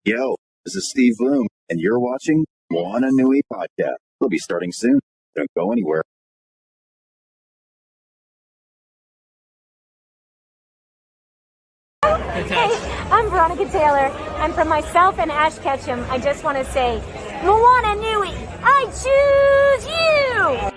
Yo, this is Steve Bloom, and you're watching Moana Nui Podcast. We'll be starting soon. Don't go anywhere. Hey, I'm Veronica Taylor, and from myself and Ash Ketchum, I just want to say, Moana Nui, I choose you!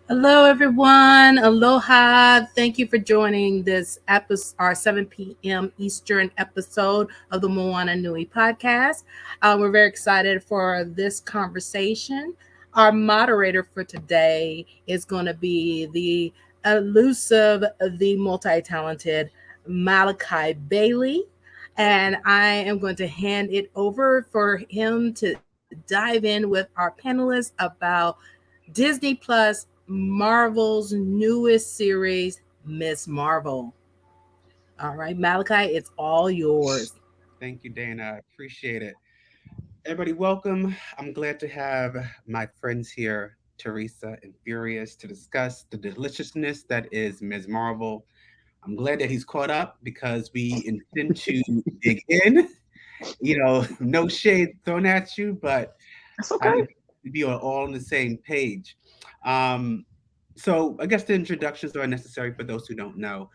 Hello, everyone. Aloha. Thank you for joining this episode, our 7 p.m. Eastern episode of the Moana Nui Podcast. We're very excited for this conversation. Our moderator for today is going to be the elusive, the multi-talented Malachi Bailey. And I am going to hand it over for him to dive in with our panelists about Disney Plus Marvel's newest series, Ms. Marvel. All right, Malachi, it's all yours. Thank you, Dana. I appreciate it. Everybody, welcome. I'm glad to have my friends here, Teresa and Furious, to discuss the deliciousness that is Ms. Marvel. I'm glad that he's caught up because we intend to dig in. You know, no shade thrown at you, but That's okay. I need to be all on the same page. So I guess the introductions are necessary for those who don't know.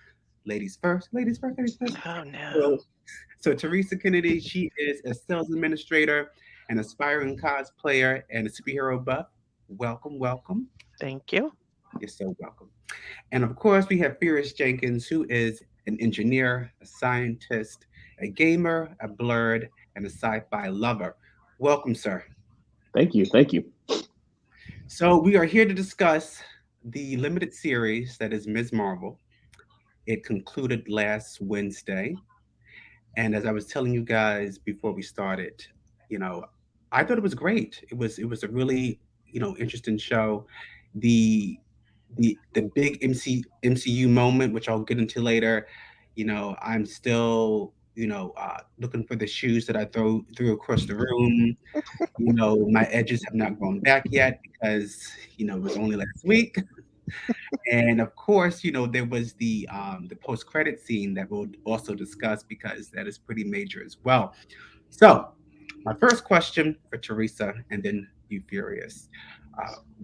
Ladies first. Oh no. So Teresa Kennedy, she is a sales administrator, an aspiring cosplayer, and a superhero buff. Welcome. Thank you. You're so welcome. And of course, we have Furious Jenkins, who is an engineer, a scientist, a gamer, a Blerd, and a sci-fi lover. Welcome, sir. Thank you. So we are here to discuss the limited series that is Ms. Marvel. It concluded last Wednesday. And as I was telling you guys before we started, you know, I thought it was great. It was a really, interesting show. The big MCU moment, which I'll get into later, I'm still, looking for the shoes that I threw across the room. My edges have not grown back yet because, it was only last week. And of course, there was the post-credit scene that we'll also discuss because that is pretty major as well. So my first question for Teresa and then you, Furious.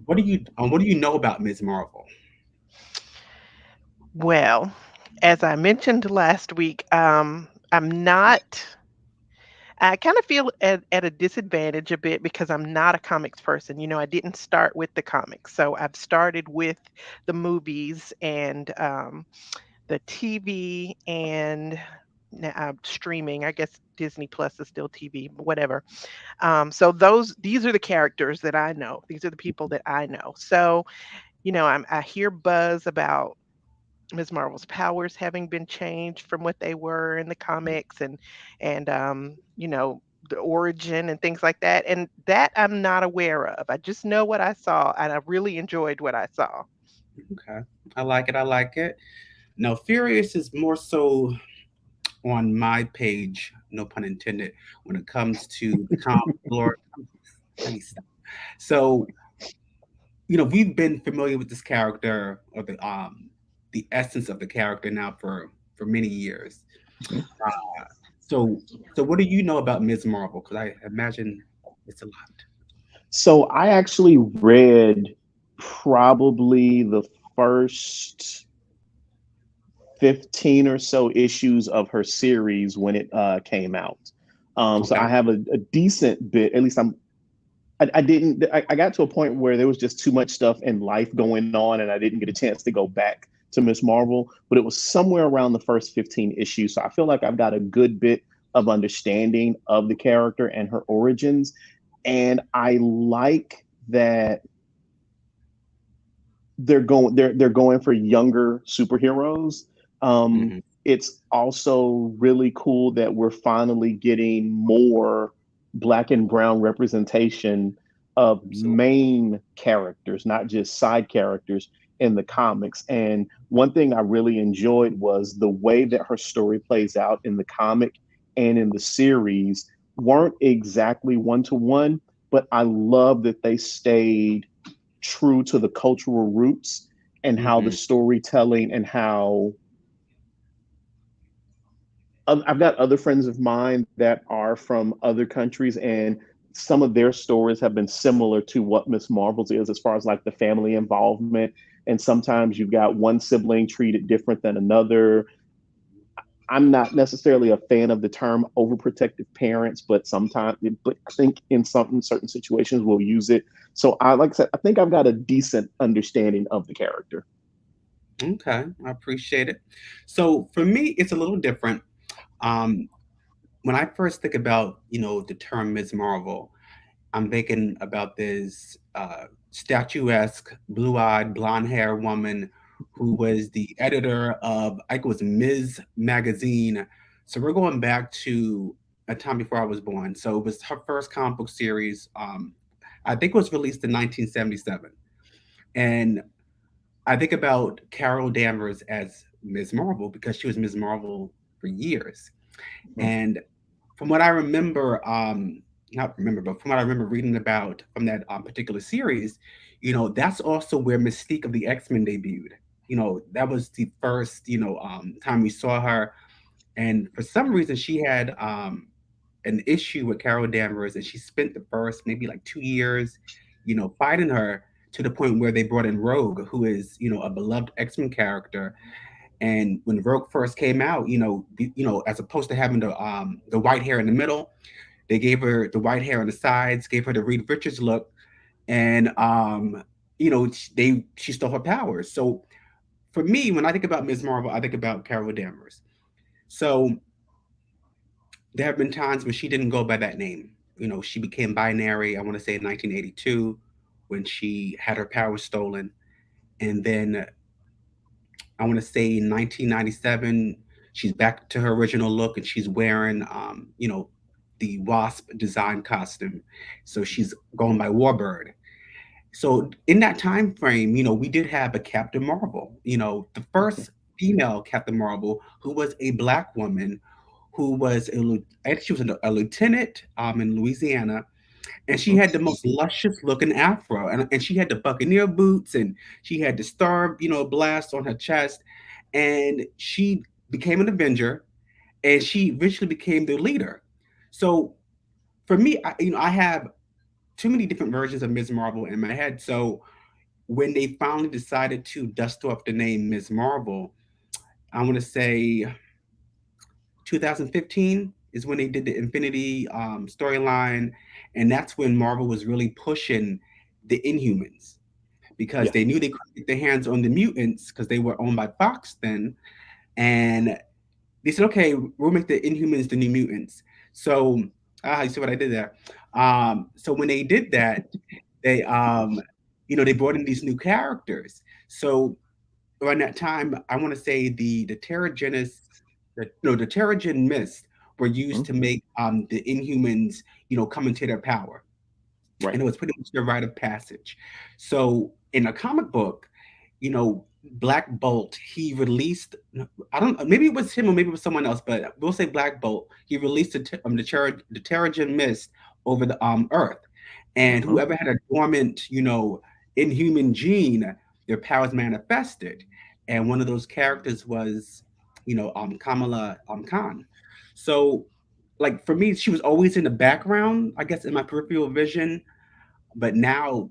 What do you know about Ms. Marvel? Well, as I mentioned last week, I kind of feel at a disadvantage a bit because I'm not a comics person. I didn't start with the comics. So I've started with the movies and the TV and streaming. I guess Disney Plus is still TV, but whatever. So these are the characters that I know. These are the people that I know. So, I hear buzz about Ms. Marvel's powers having been changed from what they were in the comics and the origin and things like that. And that I'm not aware of. I just know what I saw and I really enjoyed what I saw. Okay. I like it. Now, Furious is more so on my page, no pun intended, when it comes to the comic lore. So, we've been familiar with this character or the essence of the character now for many years. So what do you know about Ms. Marvel? Because I imagine it's a lot. So I actually read probably the first 15 or so issues of her series when it came out. So I have a decent bit, at least I got to a point where there was just too much stuff in life going on and I didn't get a chance to go back to Ms. Marvel, but it was somewhere around the first 15 issues. So I feel like I've got a good bit of understanding of the character and her origins. And I like that they're going for younger superheroes. Mhm. It's also really cool that we're finally getting more black and brown representation of Absolutely. main characters, not just side characters in the comics. And one thing I really enjoyed was the way that her story plays out in the comic and in the series weren't exactly one to one, but I love that they stayed true to the cultural roots and how the Mhm. storytelling and how I've got other friends of mine that are from other countries, and some of their stories have been similar to what Miss Marvel's is, as far as like the family involvement. And sometimes you've got one sibling treated different than another. I'm not necessarily a fan of the term overprotective parents, but sometimes, but I think in some certain situations we'll use it. So I, like I said, I think I've got a decent understanding of the character. Okay, I appreciate it. So for me, it's a little different. Um, when I first think about, the term Ms. Marvel, I'm thinking about this statuesque, blue-eyed, blonde-hair woman who was the editor of, I think it was Ms. Magazine. So we're going back to a time before I was born. So it was her first comic book series. I think it was released in 1977. And I think about Carol Danvers as Ms. Marvel because she was Ms. Marvel for years. Mhm. And from what I remember, not remember, but from what I remember reading about from that particular series, that's also where Mystique of the X-Men debuted. That was the first, time we saw her. And for some reason, she had an issue with Carol Danvers, and she spent the first maybe like 2 years, fighting her to the point where they brought in Rogue, who is, a beloved X-Men character. And when Rogue first came out, as opposed to having the white hair in the middle, they gave her the white hair on the sides, gave her the Reed Richards look, and she stole her powers. So for me, when I think about Ms. Marvel, I think about Carol Danvers. So there have been times when she didn't go by that name. She became binary. I want to say in 1982 when she had her powers stolen, and then I want to say in 1997 she's back to her original look and she's wearing the Wasp design costume. So she's going by Warbird. So in that time frame, we did have a Captain Marvel, the first female Captain Marvel who was a black woman who was I think she was a lieutenant in Louisiana, and she had the most luscious looking afro, and she had the buccaneer boots, and she had the star blast on her chest, and she became an Avenger, and she eventually became the leader. So for me, I have too many different versions of Ms. Marvel in my head. So when they finally decided to dust off the name Ms. Marvel, I want to say 2015 is when they did the Infinity storyline, and that's when Marvel was really pushing the Inhumans because Yeah. they knew they couldn't get their hands on the mutants because they were owned by Fox then, and they said, "Okay, we'll make the Inhumans the new mutants." So, you see what I did there? So when they did that, they they brought in these new characters. So around that time, I want to say the Terrigenous, the Terrigen mist were used Mhm. to make the Inhumans, come into their power, Right. and it was pretty much their rite of passage. So in a comic book, Black Bolt, he released. I don't. Maybe it was him or maybe it was someone else, but we'll say Black Bolt. He released the Terrigen mist over the Earth, and Mhm. whoever had a dormant, inhuman gene, their powers manifested. And one of those characters was, Kamala Khan. So, like for me, she was always in the background, I guess, in my peripheral vision. But now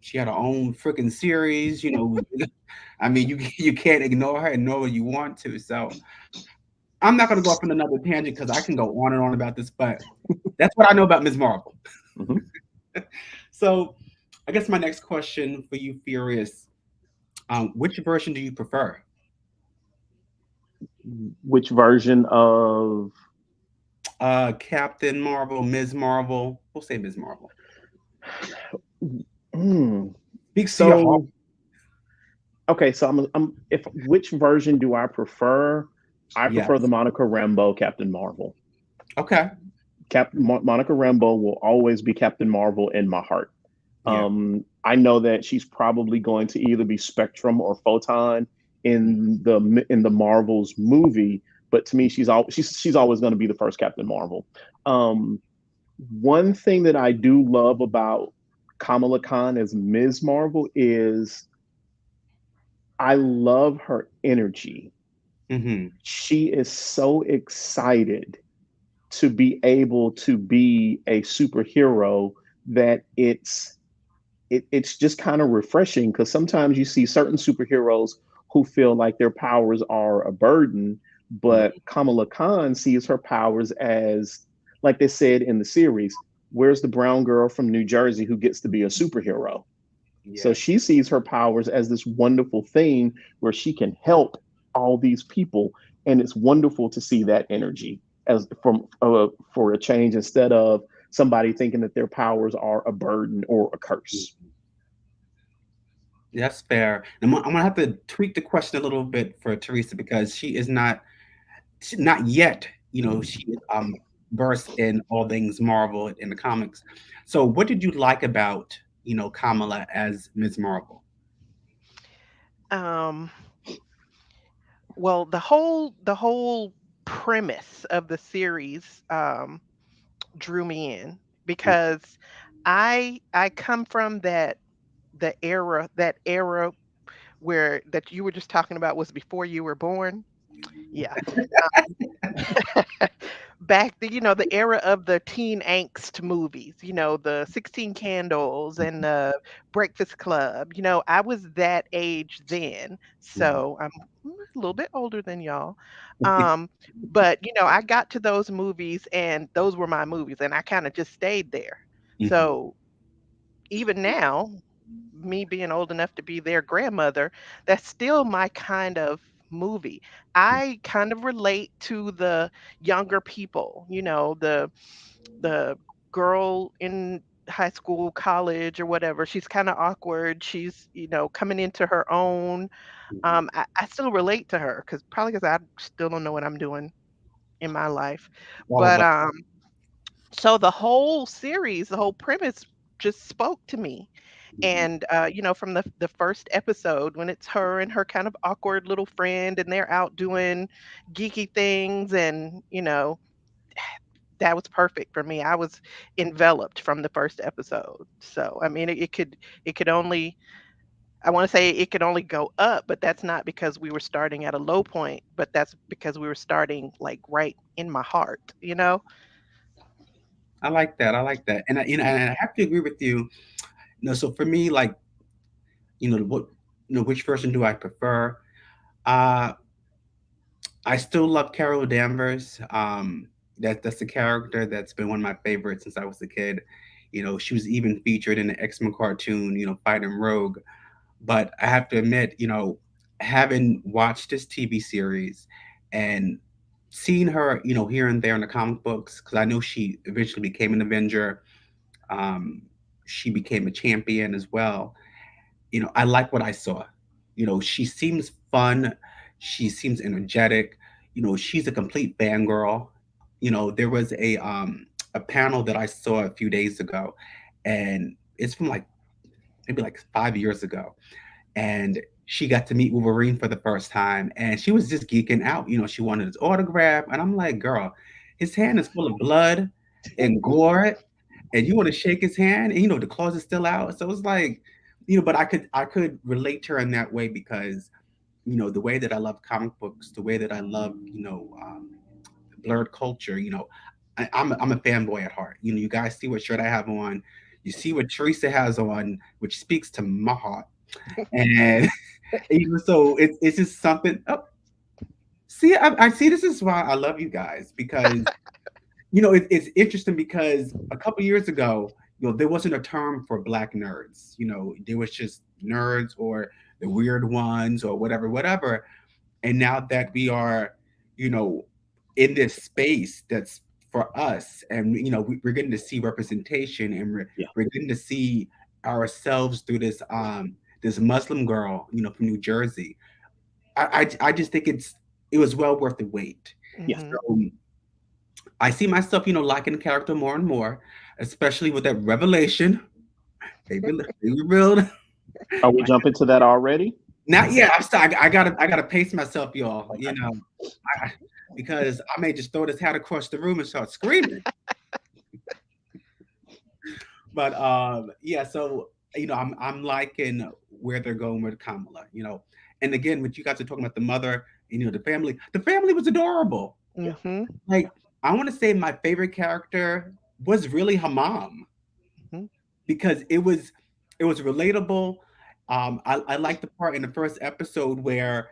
she had her own freaking series. I mean, you can't ignore her and know what you want to. So I'm not gonna go off on another tangent because I can go on and on about this, but that's what I know about Ms. Marvel. Mhm. So I guess my next question for you, Furious, which version do you prefer? Which version of? Captain Marvel, Ms. Marvel. We'll say Ms. Marvel. Speaks to your heart. So okay, so if which version do I prefer? I prefer the Yes. Monica Rambeau Captain Marvel. Okay. Monica Rambeau will always be Captain Marvel in my heart. Yeah. I know that she's probably going to either be Spectrum or Photon in the Marvels movie, but to me, she's always going to be the first Captain Marvel. One thing that I do love about Kamala Khan as Ms. Marvel is I love her energy. Mm-hmm. She is so excited to be able to be a superhero that it's just kind of refreshing, because sometimes you see certain superheroes who feel like their powers are a burden, but Kamala Khan sees her powers as, like they said in the series, where's the brown girl from New Jersey who gets to be a superhero? So Yeah. she sees her powers as this wonderful thing where she can help all these people, and it's wonderful to see that energy as from for a change, instead of somebody thinking that their powers are a burden or a curse. That's fair. I'm gonna have to tweak the question a little bit for Teresa because she is not yet. She is versed in all things Marvel in the comics. So, what did you like about Kamala as Ms. Marvel? Um, well, the whole premise of the series drew me in because I come from that era where that you were just talking about was before you were born. Yeah. Back the era of the teen angst movies, the 16 Candles and the Breakfast Club. I was that age then, so I'm a little bit older than y'all. Um, but I got to those movies and those were my movies and I kind of just stayed there. Mhm. So even now, me being old enough to be their grandmother, that's still my kind of movie. I kind of relate to the younger people, the girl in high school, college, or whatever. She's kind of awkward. She's, coming into her own. I still relate to her because probably because I still don't know what I'm doing in my life. All of But us. so the whole series, the whole premise just spoke to me. And from the first episode when it's her and her kind of awkward little friend and they're out doing geeky things and that was perfect for me. I was enveloped from the first episode. So I mean it could only, I want to say it could only go up, but that's not because we were starting at a low point, but that's because we were starting like right in my heart. I like that. I like that, and and I have to agree with you. So for me, like what which version do I prefer? Uh, I still love Carol Danvers. That's the character that's been one of my favorites since I was a kid. She was even featured in the X-Men cartoon, fighting Rogue. But I have to admit, having watched this TV series and seeing her, here and there in the comic books, because I know she eventually became an Avenger. Um, she became a champion as well. I like what I saw. She seems fun. She seems energetic. She's a complete fangirl. There was a panel that I saw a few days ago, and it's from like maybe like 5 years ago, and she got to meet Wolverine for the first time, and she was just geeking out. She wanted his autograph, and I'm like, girl, his hand is full of blood and gore, and you want to shake his hand, and the claws are still out. So it's like, but I could relate to her in that way because the way that I love comic books, the way that I love Blerd culture. I'm a fanboy at heart. You guys see what shirt I have on. You see what Teresa has on, which speaks to my heart. And so it's just something. Oh, see, I see. This is why I love you guys because it's interesting because a couple years ago, there wasn't a term for black nerds. There was just nerds or the weird ones or whatever, whatever. And now that we are, you know, in this space that's for us, and we're getting to see representation, and we're getting to see ourselves through this this Muslim girl, from New Jersey. I just think it was well worth the wait. Yeah. So, I see myself, liking the character more and more, especially with that revelation. They revealed. Are we jumping to that already? Not yet. I gotta pace myself, y'all. Because I may just throw this hat across the room and start screaming. But yeah. So I'm liking where they're going with Kamala. And again, when you guys are talking about the mother, the family was adorable. Mm-hmm. Like, I want to say my favorite character was really her mom, because it was relatable. I like the part in the first episode where,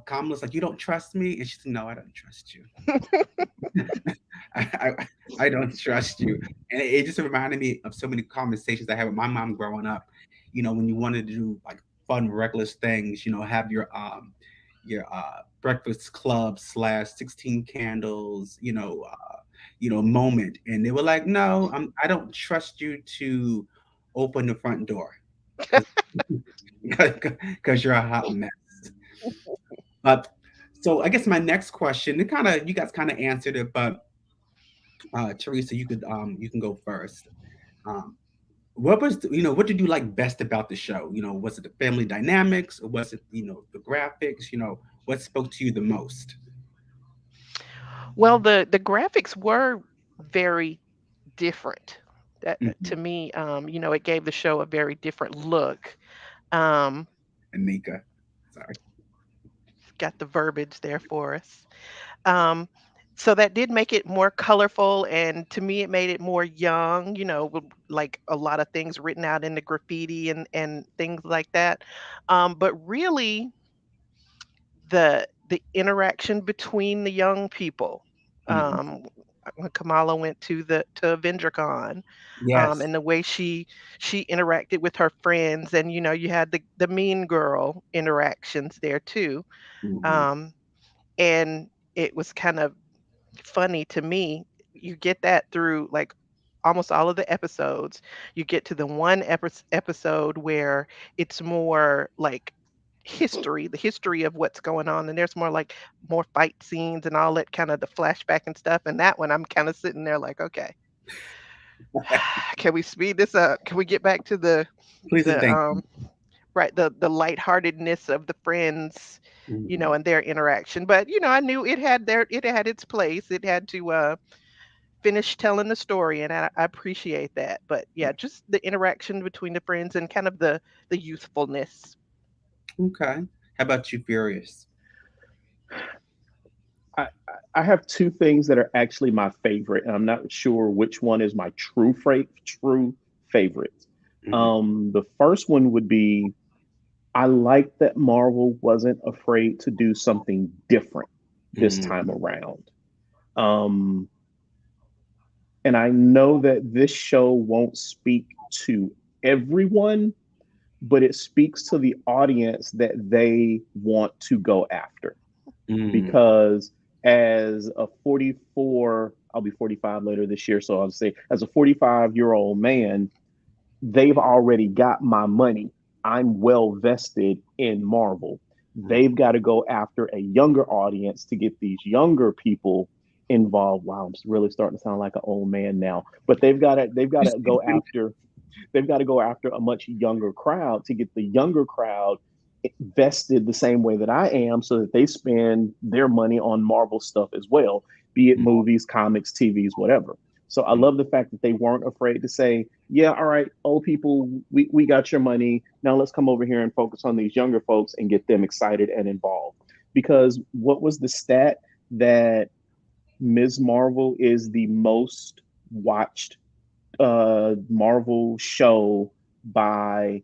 Kamala's like, "You don't trust me," and she's like, "No, I don't trust you. I don't trust you." And it just reminded me of so many conversations I had with my mom growing up. When you wanted to do like fun, reckless things, have your breakfast club / 16 candles, moment, and they were like, "No, I don't trust you to open the front door because you're a hot mess." But so I guess my next question, you guys kind of answered it, but Teresa, you can go first. What did you like best about the show? Was it the family dynamics, or was it the graphics? What spoke to you the most? Well, the graphics were very different. That to me, it gave the show a very different look. Anika, sorry, got the verbiage there for us. So that did make it more colorful, and to me, it made it more young. With like a lot of things written out in the graffiti and things like that. But really, the interaction between the young people. When Kamala went to AvengerCon, yes, and the way she interacted with her friends, and you had the mean girl interactions there too, and it was kind of funny to me. You get that through like almost all of the episodes. You get to the one episode where it's more like the history of what's going on, and there's more fight scenes and all that, kind of the flashback and stuff. And that one, I'm kind of sitting there like, okay, can we speed this up? Can we get back to the please and thank you. Right, the lightheartedness of the friends, and their interaction. But I knew it had its place. It had to finish telling the story, and I appreciate that. But yeah, just the interaction between the friends and kind of the youthfulness. Okay. How about you, Furious? I have two things that are actually my favorite, and I'm not sure which one is my true favorite. The first one would be, I like that Marvel wasn't afraid to do something different this time around. And I know that this show won't speak to everyone, but it speaks to the audience that they want to go after. Because as a 44, I'll be 45 later this year, so I'll say as a 45-year-old man, they've already got my money. I'm well vested in Marvel. They've got to go after a younger audience to get these younger people involved. Wow, I'm really starting to sound like an old man now. But they've got to go after a much younger crowd to get the younger crowd vested the same way that I am, so that they spend their money on Marvel stuff as well, be it movies, comics, TVs, whatever. So I love the fact that they weren't afraid to say, yeah, all right, old people, we got your money. Now let's come over here and focus on these younger folks and get them excited and involved. Because what was the stat that Ms. Marvel is the most watched Marvel show by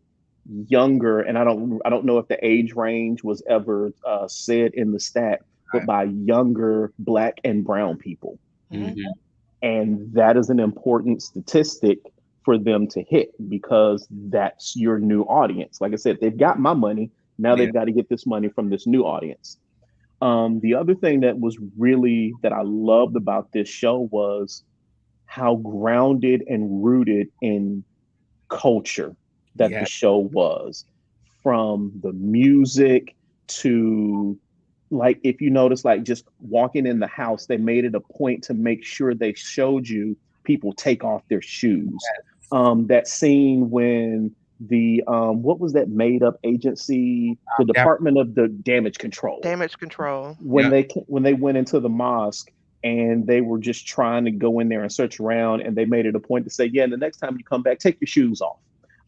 younger, and I don't know if the age range was ever said in the stat, but by younger Black and brown people. And that is an important statistic for them to hit, because that's your new audience. Like I said, they've got my money. Now they've got to get this money from this new audience. The other thing that was really that I loved about this show was how grounded and rooted in culture that the Yeah, show was, from the music to, like, if you notice, like just walking in the house, they made it a point to make sure they showed you people take off their shoes. That scene when the what was that made up agency, the yeah, Department of the Damage Control, Damage control. when yeah. they went into the mosque and they were just trying to go in there and search around, and they made it a point to say, yeah, and the next time you come back, take your shoes off.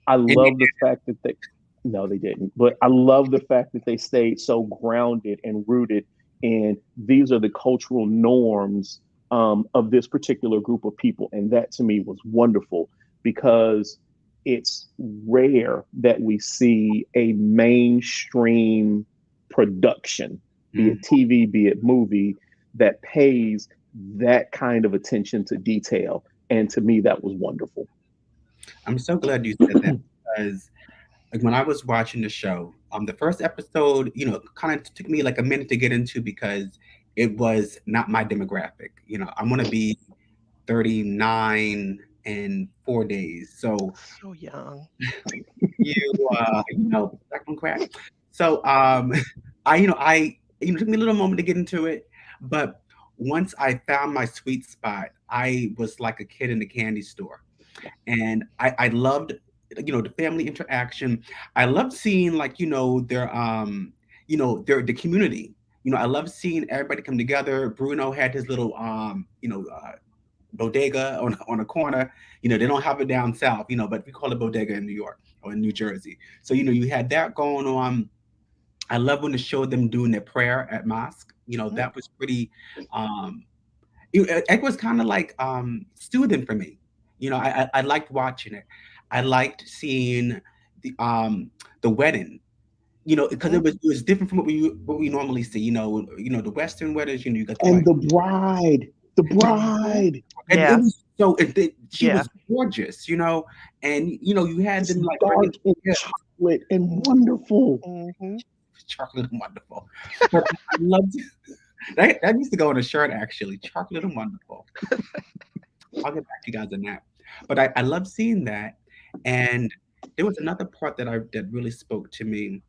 I And they love the fact that they, no, they didn't, but I love the fact that they stayed so grounded and rooted in these are the cultural norms of this particular group of people. And that to me was wonderful, because it's rare that we see a mainstream production, be it TV, be it movie, that pays that kind of attention to detail. And to me, that was wonderful. I'm so glad you said that because like when I was watching the show, the first episode, kind of took me like a minute to get into because it was not my demographic. I'm gonna be 39 in 4 days, so So young. back on crack. So it took me a little moment to get into it, but once I found my sweet spot, I was like a kid in the candy store, and I loved the family interaction. I loved seeing like their the community. I love seeing everybody come together. Bruno had his little bodega on a corner. They don't have it down south, but we call it bodega in New York or in New Jersey. So you had that going on. I love when they showed them doing their prayer at mosque. That was pretty. It was kind of like soothing for me. I liked watching it. I liked seeing the wedding. Because it was different from what we normally see. The Western weddings. You got the And the bride, and Yeah. it was so she Yeah. was gorgeous. And you had it's them like dark and yeah, chocolate and wonderful. Hmm. chocolate and wonderful. But I loved that used to go on a shirt actually. Chocolate and wonderful. I'll get back to you guys on that. But I love seeing that. And there was another part that really spoke to me.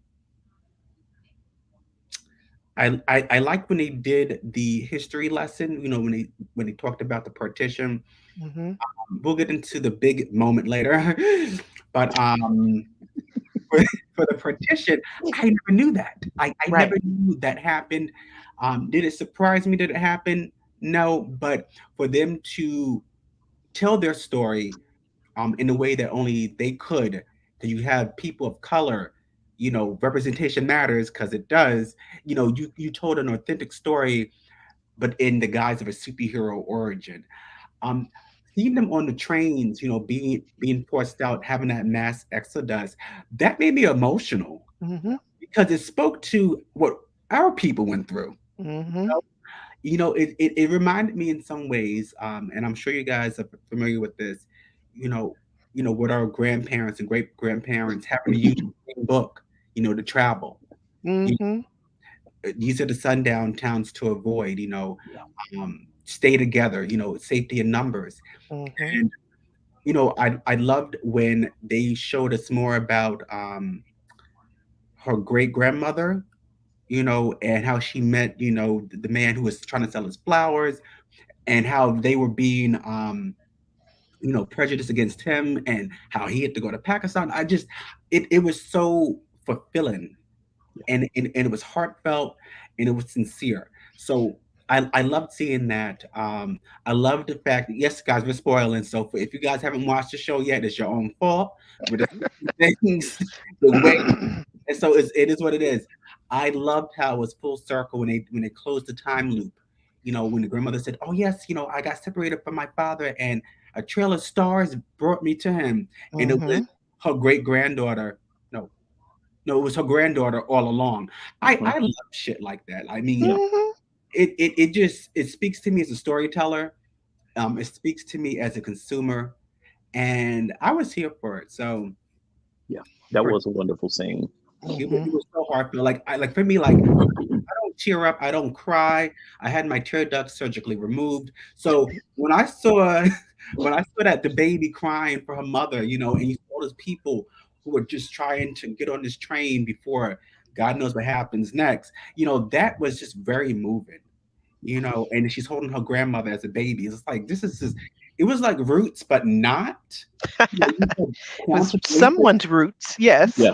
I like when they did the history lesson, when they talked about the partition. Hmm. We'll get into the big moment later. But for, for the partition, I never knew that. I Right. never knew that happened. Did it surprise me that it happened? No, but for them to tell their story in a way that only they could, because you have people of color, representation matters because it does. You told an authentic story, but in the guise of a superhero origin. Um, Seeing them on the trains, being forced out, having that mass exodus, that made me emotional Hmm. because it spoke to what our people went through. Hmm. It reminded me in some ways, and I'm sure you guys are familiar with this. You know, what our grandparents and great grandparents having to use the same book, to travel. You Hmm. These are the sundown towns to avoid. Stay together. Safety in numbers. Hmm. And I loved when they showed us more about her great grandmother. And how she met the man who was trying to sell his flowers, and how they were being prejudiced against him, and how he had to go to Pakistan. It was so fulfilling, and it was heartfelt, and it was sincere. So I loved seeing that. I love the fact that, yes, guys, we're spoiling. So if you guys haven't watched the show yet, it's your own fault. With the things, the way, and so it is what it is. I loved how it was full circle when they closed the time loop. When the grandmother said, "Oh yes, I got separated from my father, and a trail of stars brought me to him," and it was Hmm. her great granddaughter. No, no, it was her granddaughter all along. I love shit like that. I mean, Yeah, Hmm. it speaks to me as a storyteller. It speaks to me as a consumer, and I was here for it. So yeah, that for was a wonderful scene. it Hmm. was so heartfelt. Like for me, like I don't tear up. I don't cry. I had my tear ducts surgically removed. So when I saw that the baby crying for her mother, and you saw those people who were just trying to get on this train before God knows what happens next, that was just very moving. And she's holding her grandmother as a baby. It's like it was like Roots, but not. It was someone's roots, yes. Yeah,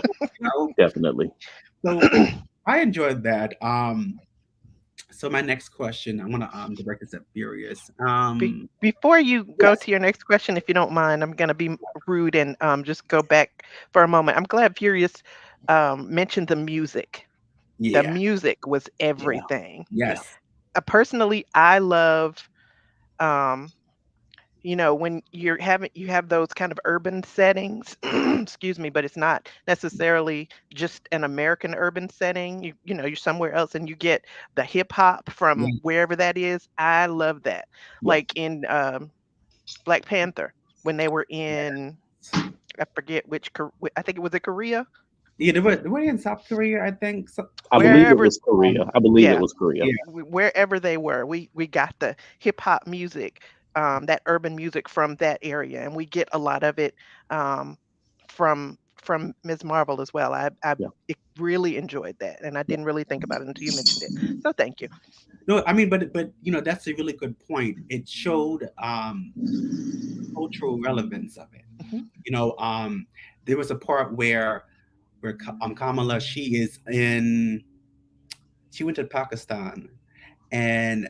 definitely. So I enjoyed that. So my next question, I want to direct this at Furious. Before you go to your next question, if you don't mind, I'm going to be rude and just go back for a moment. I'm glad Furious mentioned the music. Yeah. The music was everything. Yes. Personally, I love, when you have those kind of urban settings, excuse me, but it's not necessarily just an American urban setting. You're somewhere else and you get the hip hop from wherever that is. I love that. Like in Black Panther, when they were in, I forget I think it was in Korea. Yeah, they were in South Korea, I think. So, I believe it was Korea. It was Korea. Wherever they were, we got the hip hop music, that urban music from that area, and we get a lot of it from Ms. Marvel as well. I really enjoyed that, and I didn't really think about it until you mentioned it. So thank you. No, I mean, but that's a really good point. It showed cultural relevance of it. Mm-hmm. There was a part where Kamala, she went to Pakistan, and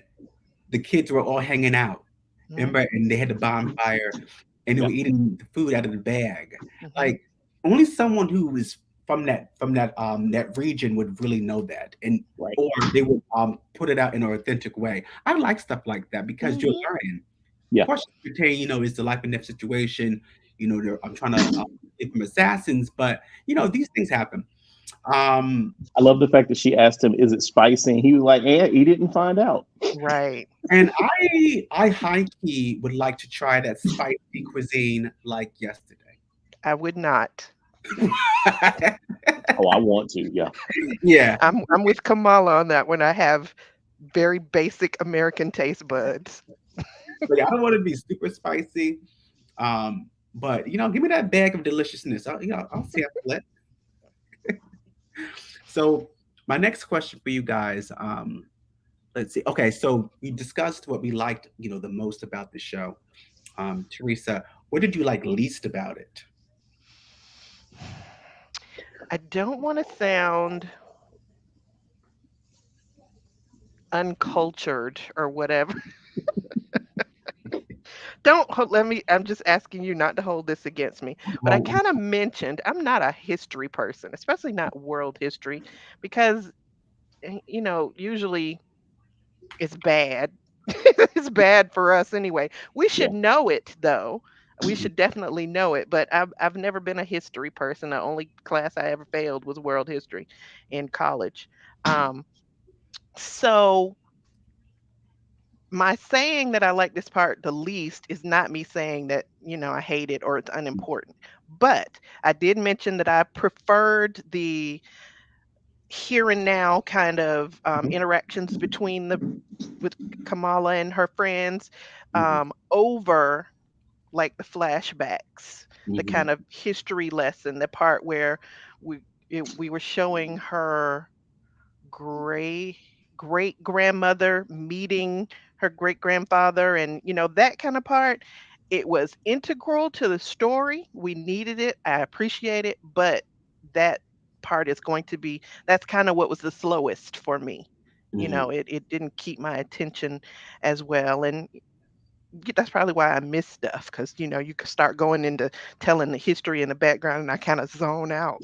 the kids were all hanging out. Remember, and they had the bonfire, and they were eating the food out of the bag. Mm-hmm. Like only someone who was from that region would really know that, and or they would put it out in an authentic way. I like stuff like that because you're learning. Yeah. Of course, is the life and death situation. I'm trying to get from assassins, but these things happen. I love the fact that she asked him, "Is it spicy?" And he was like, "And he didn't find out." Right. And I high key would like to try that spicy cuisine like yesterday. I would not. I want to. Yeah. Yeah. I'm with Kamala on that when I have very basic American taste buds. But I don't want to be super spicy. But give me that bag of deliciousness. I'll see it. So my next question for you guys, let's see. Okay, so we discussed what we liked, the most about the show. Teresa, what did you like least about it? I don't want to sound uncultured or whatever. I'm just asking you not to hold this against me. But I kind of mentioned I'm not a history person, especially not world history, because, usually it's bad. It's bad for us anyway. We should know it, though. We should definitely know it. But I've never been a history person. The only class I ever failed was world history in college. So my saying that I like this part the least is not me saying that, I hate it or it's unimportant. But I did mention that I preferred the here and now kind of interactions with Kamala and her friends over like the flashbacks, the kind of history lesson, the part where we were showing her great grandmother meeting her great grandfather, and that kind of part. It was integral to the story. We needed it. I appreciate it, but that part is that's kind of what was the slowest for me. It didn't keep my attention as well, and that's probably why I miss stuff, because you could start going into telling the history and the background, and I kind of zone out.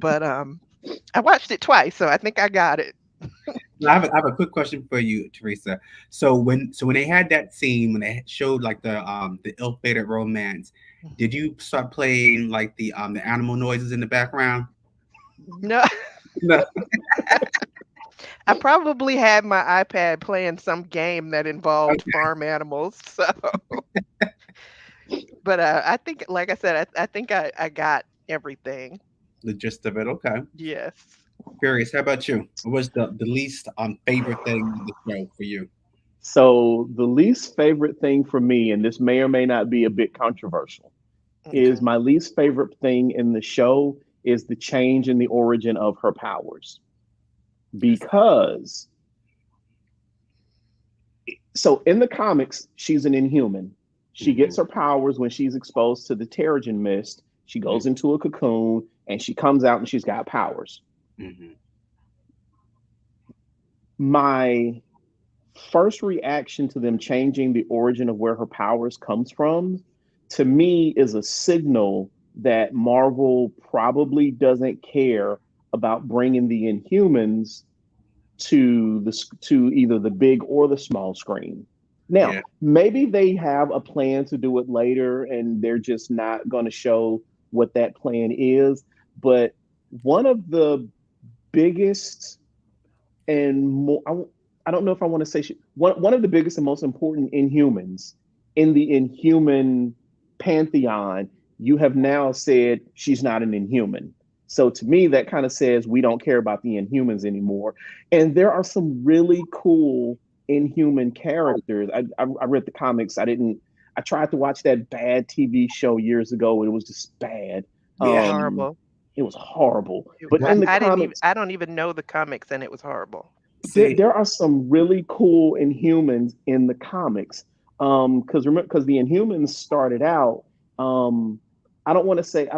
But I watched it twice, so I think I got it. I have a quick question for you, Teresa. So when they had that scene, when they showed like the ill-fated romance, did you start playing like the animal noises in the background? No. I probably had my iPad playing some game that involved farm animals. So, but I think, like I said, I think I got everything. The gist of it, okay. Yes. Furious, how about you? What was the least favorite thing of the show for you? So the least favorite thing for me, and this may or may not be a bit controversial, Okay. is my least favorite thing in the show is the change in the origin of her powers. Because so in the comics, she's an inhuman. She gets her powers when she's exposed to the Terrigen mist. She goes into a cocoon and she comes out and she's got powers. Mm-hmm. My first reaction to them changing the origin of where her powers comes from, to me, is a signal that Marvel probably doesn't care about bringing the Inhumans to either the big or the small screen. Now, Yeah. maybe they have a plan to do it later and they're just not going to show what that plan is. But one of the biggest and more, I don't know if I want to say one of the biggest and most important Inhumans in the Inhuman pantheon, you have now said she's not an Inhuman. So to me, that kind of says we don't care about the Inhumans anymore. And there are some really cool Inhuman characters. I read the comics. I tried to watch that bad TV show years ago, and it was just bad. Yeah. Horrible. It was horrible. But in the comics, I don't even know the comics, and it was horrible. there are some really cool Inhumans in the comics. Because the Inhumans started out. I don't want to say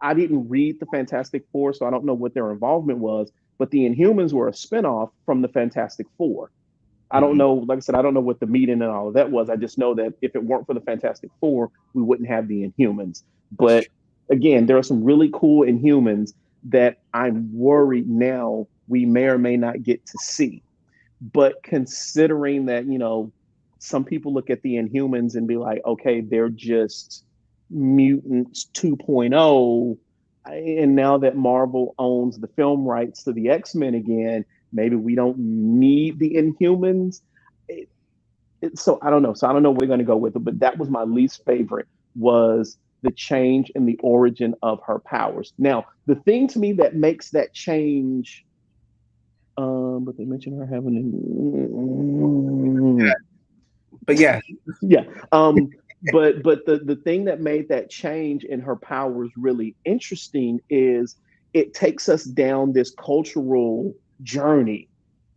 I didn't read the Fantastic Four, so I don't know what their involvement was. But the Inhumans were a spinoff from the Fantastic Four. I don't know, like I said, I don't know what the meeting and all of that was. I just know that if it weren't for the Fantastic Four, we wouldn't have the Inhumans. But again, there are some really cool Inhumans that I'm worried now we may or may not get to see. But considering that, some people look at the Inhumans and be like, okay, they're just mutants 2.0. And now that Marvel owns the film rights to the X-Men again, maybe we don't need the Inhumans. So I don't know. So I don't know what we're going to go with it. But that was my least favorite, was the change in the origin of her powers. Now, the thing to me that makes that change, but they mentioned her having But yeah. Yeah. But the thing that made that change in her powers really interesting is it takes us down this cultural journey,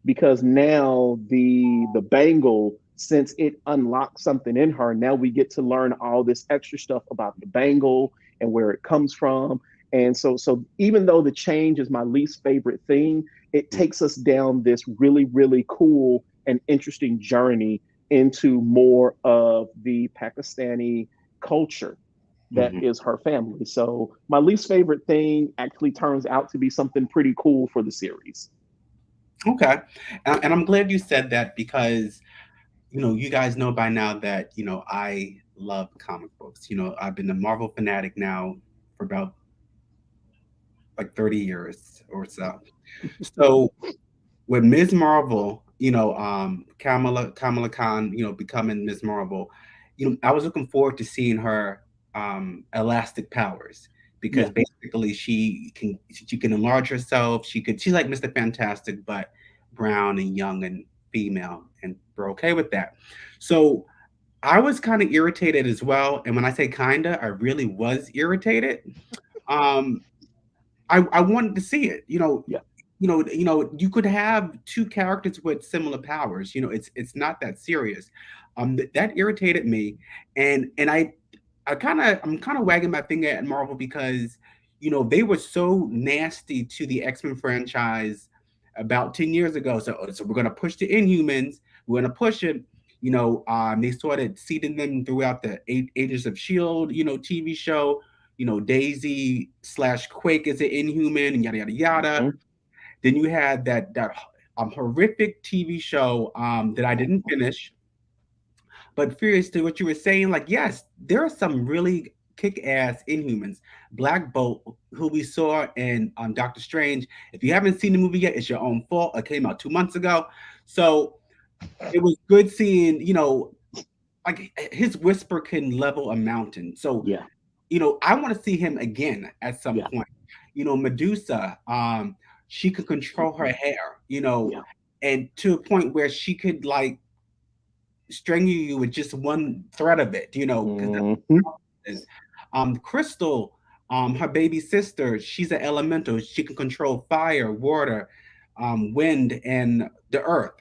because now the bangle, since it unlocks something in her, now we get to learn all this extra stuff about the bangle and where it comes from. And so even though the change is my least favorite thing, it takes us down this really, really cool and interesting journey into more of the Pakistani culture that is her family. So my least favorite thing actually turns out to be something pretty cool for the series. Okay. And I'm glad you said that, because, you guys know by now that, I love comic books. I've been a Marvel fanatic now for about like 30 years or so. So with Ms. Marvel, Kamala Khan, becoming Ms. Marvel, I was looking forward to seeing her elastic powers, because basically she can enlarge herself. She's like Mr. Fantastic, but brown and young and female, and we're okay with that. So I was kind of irritated as well. And when I say kinda, I really was irritated. I wanted to see it, you could have two characters with similar powers. It's not that serious. That irritated me, and I'm kind of wagging my finger at Marvel, because they were so nasty to the X-Men franchise about 10 years ago. So we're gonna push the Inhumans. We're gonna push it. They started seeding them throughout the Agents of Shield, TV show. Daisy / Quake is an Inhuman, and yada yada yada. Then you had that horrific TV show that I didn't finish. But furious to what you were saying, like, yes, there are some really kick-ass Inhumans. Black Bolt, who we saw in Doctor Strange. If you haven't seen the movie yet, it's your own fault. It came out 2 months ago. So it was good seeing, like his whisper can level a mountain. So, I want to see him again at some point. Medusa, she could control her hair, Yeah. and to a point where she could like strangle you with just one thread of it, because that's what Mhm. it is. Crystal, her baby sister, she's an elemental. She can control fire, water, wind, and the earth.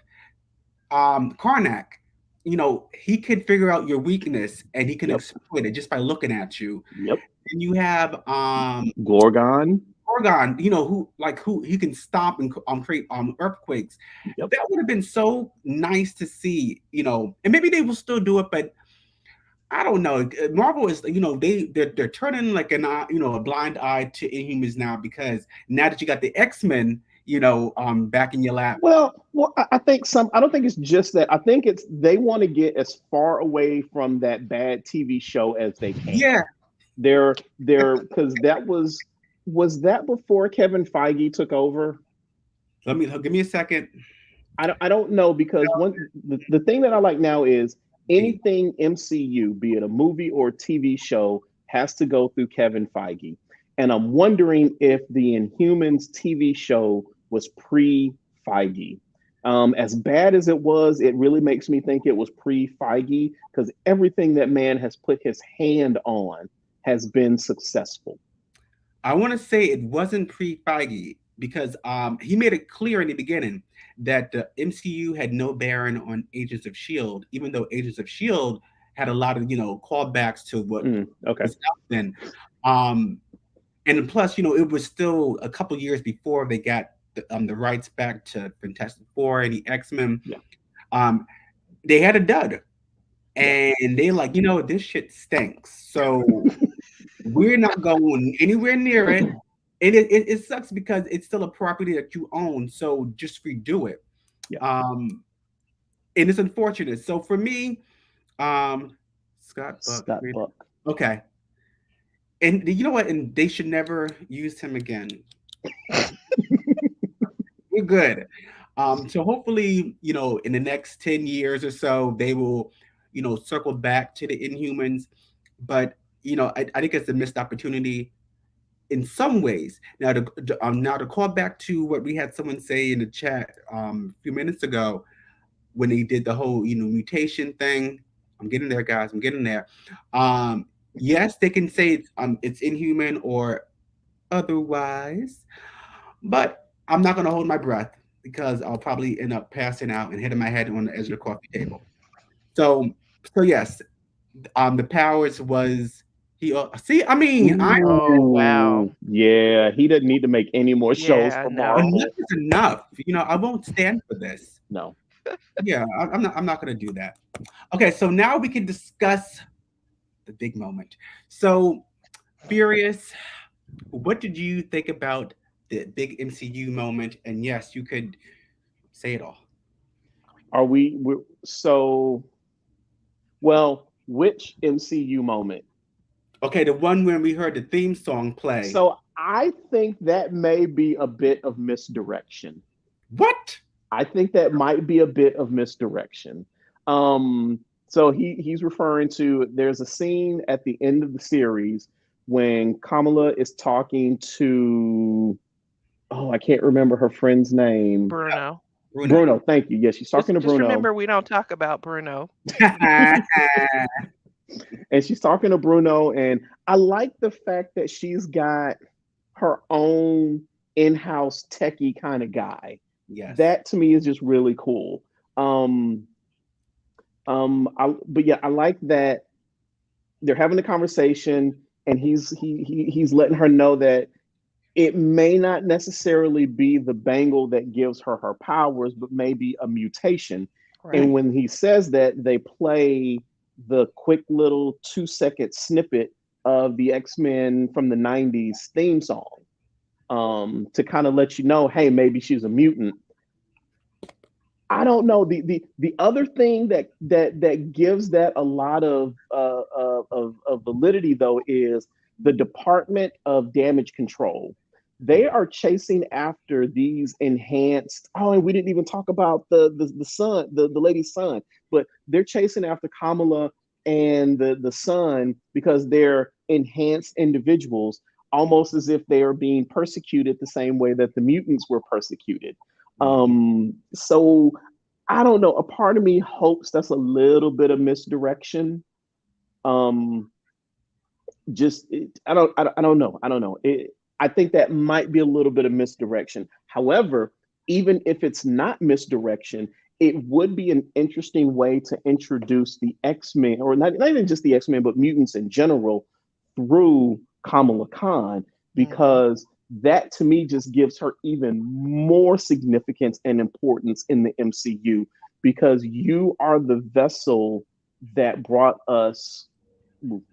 Karnak, he could figure out your weakness and he can Yep. exploit it just by looking at you. Yep. And you have Gorgon. Orgon, who he can stop and create earthquakes. Yep. That would have been so nice to see, and maybe they will still do it, but I don't know. Marvel is, they're turning like an eye, a blind eye to Inhumans now, because now that you got the X-Men, back in your lap. Well, I think I don't think it's just that. I think it's they want to get as far away from that bad TV show as they can. Yeah. They're because that was that before Kevin Feige took over? Give me a second. I don't know, because the thing that I like now is anything MCU, be it a movie or a TV show, has to go through Kevin Feige. And I'm wondering if the Inhumans TV show was pre-Feige. As bad as it was, it really makes me think it was pre-Feige, because everything that man has put his hand on has been successful. I want to say it wasn't pre-Feige, because he made it clear in the beginning that the MCU had no bearing on Agents of S.H.I.E.L.D., even though Agents of S.H.I.E.L.D. had a lot of, callbacks to what was out then. And plus, it was still a couple years before they got the rights back to Fantastic Four and the X-Men. Yeah. They had a dud. And they like, this shit stinks. So we're not going anywhere near it. And it sucks because it's still a property that you own. So just redo it. Yeah. And it's unfortunate. So for me, Scott Buck. Okay. And you know what? And they should never use him again. We're good. So hopefully, in the next 10 years or so, they will, circle back to the Inhumans. But, I think it's a missed opportunity in some ways. Now, to call back to what we had someone say in the chat a few minutes ago, when they did the whole, mutation thing. I'm getting there, guys. I'm getting there. Yes, they can say it's inhuman or otherwise, but I'm not going to hold my breath, because I'll probably end up passing out and hitting my head on the edge of the coffee table. So yes, the powers was he. See, I mean, Oh, wow. Yeah, he doesn't need to make any more shows for Marvel. Enough is enough. I won't stand for this. No. Yeah, I'm not going to do that. Okay, so now we can discuss the big moment. So, Furious, what did you think about the big MCU moment? And yes, you could say it all. Which MCU moment? Okay, the one when we heard the theme song play. So I think that may be a bit of misdirection. What? I think that might be a bit of misdirection. So he's referring to, there's a scene at the end of the series when Kamala is talking to, I can't remember her friend's name. Bruno. Thank you. Yes, she's talking to Bruno. Just remember, we don't talk about Bruno. And she's talking to Bruno, and I like the fact that she's got her own in-house techie kind of guy. Yes. That to me is just really cool. I like that they're having a conversation, and he's letting her know that it may not necessarily be the bangle that gives her her powers, but maybe a mutation. Right. And when he says that, they play the quick little 2-second snippet of the X-Men from the 90s theme song, to kind of let you know, hey, maybe she's a mutant. I don't know. The other thing that gives that a lot of validity, though, is the Department of Damage Control. They are chasing after these enhanced. Oh, and we didn't even talk about the son, the lady's son, but they're chasing after Kamala and the son because they're enhanced individuals. almost as if they are being persecuted the same way that the mutants were persecuted. So I don't know. A part of me hopes that's a little bit of misdirection. I don't know. I think that might be a little bit of misdirection. However, even if it's not misdirection, it would be an interesting way to introduce the X-Men, or not even just the X-Men, but mutants in general, through Kamala Khan, because that to me just gives her even more significance and importance in the MCU, because you are the vessel that brought us,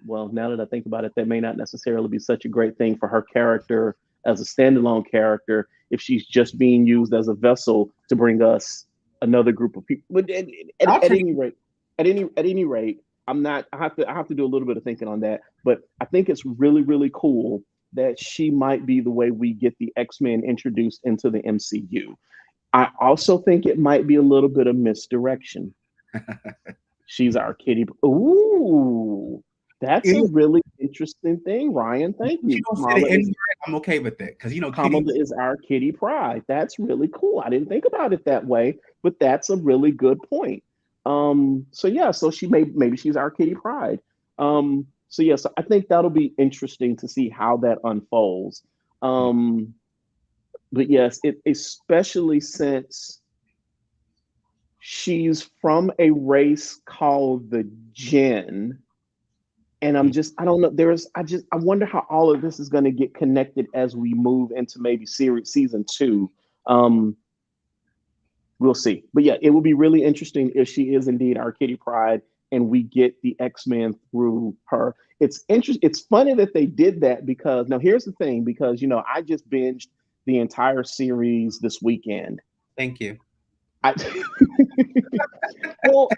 well, now that I think about it, that may not necessarily be such a great thing for her character as a standalone character if she's just being used as a vessel to bring us another group of people. But at any rate, I'm not. I have to do a little bit of thinking on that. But I think it's really, really cool that she might be the way we get the X-Men introduced into the MCU. I also think it might be a little bit of misdirection. She's our kitty. Ooh, that's a really interesting thing, Ryan. Thank you. I'm okay with it because Kamala is our kitty pride. That's really cool. I didn't think about it that way, but that's a really good point. So she maybe she's our kitty pride. So I think that'll be interesting to see how that unfolds. But yes, especially since she's from a race called the Jinn. And I don't know. I wonder how all of this is going to get connected as we move into maybe season 2. We'll see. But yeah, it will be really interesting if she is indeed our kitty pride and we get the X-Men through her. It's funny that they did that, because now here's the thing, because I just binged the entire series this weekend. Thank you. Well,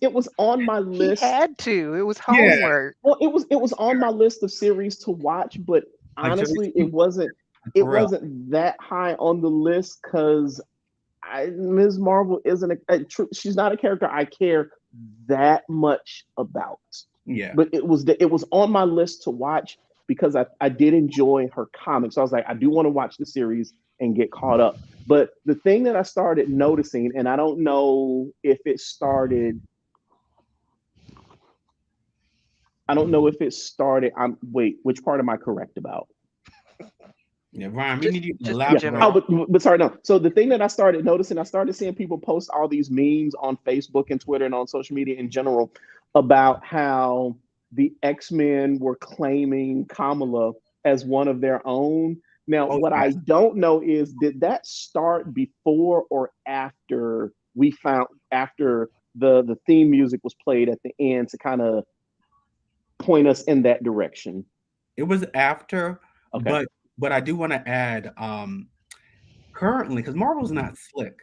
it was on my list. He had to. It was homework. Well, it was on my list of series to watch, but honestly, it wasn't that high on the list because Ms. Marvel isn't she's not a character I care that much about. Yeah. But it was on my list to watch because I did enjoy her comics. So I was like, I do want to watch the series and get caught up. But the thing that I started noticing, and I don't know if it started. Wait, which part am I correct about? Yeah, Ryan, we need you to elaborate. But sorry, no. So the thing that I started noticing, I started seeing people post all these memes on Facebook and Twitter and on social media in general about how the X-Men were claiming Kamala as one of their own. Now, I don't know is, did that start before or after the theme music was played at the end to kind of point us in that direction? It was after, okay. But I do want to add, currently, because Marvel's not slick,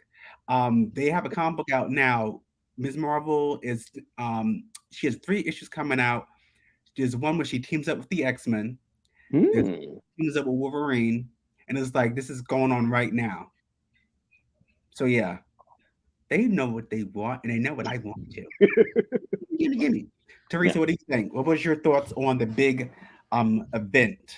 they have a comic book out now. Ms. Marvel is, she has 3 issues coming out. There's one where she teams up with the X-Men. Teams up with Wolverine, and it's like this is going on right now. So yeah, they know what they want, and they know what I want too. Gimme. Teresa, what do you think? What was your thoughts on the big event?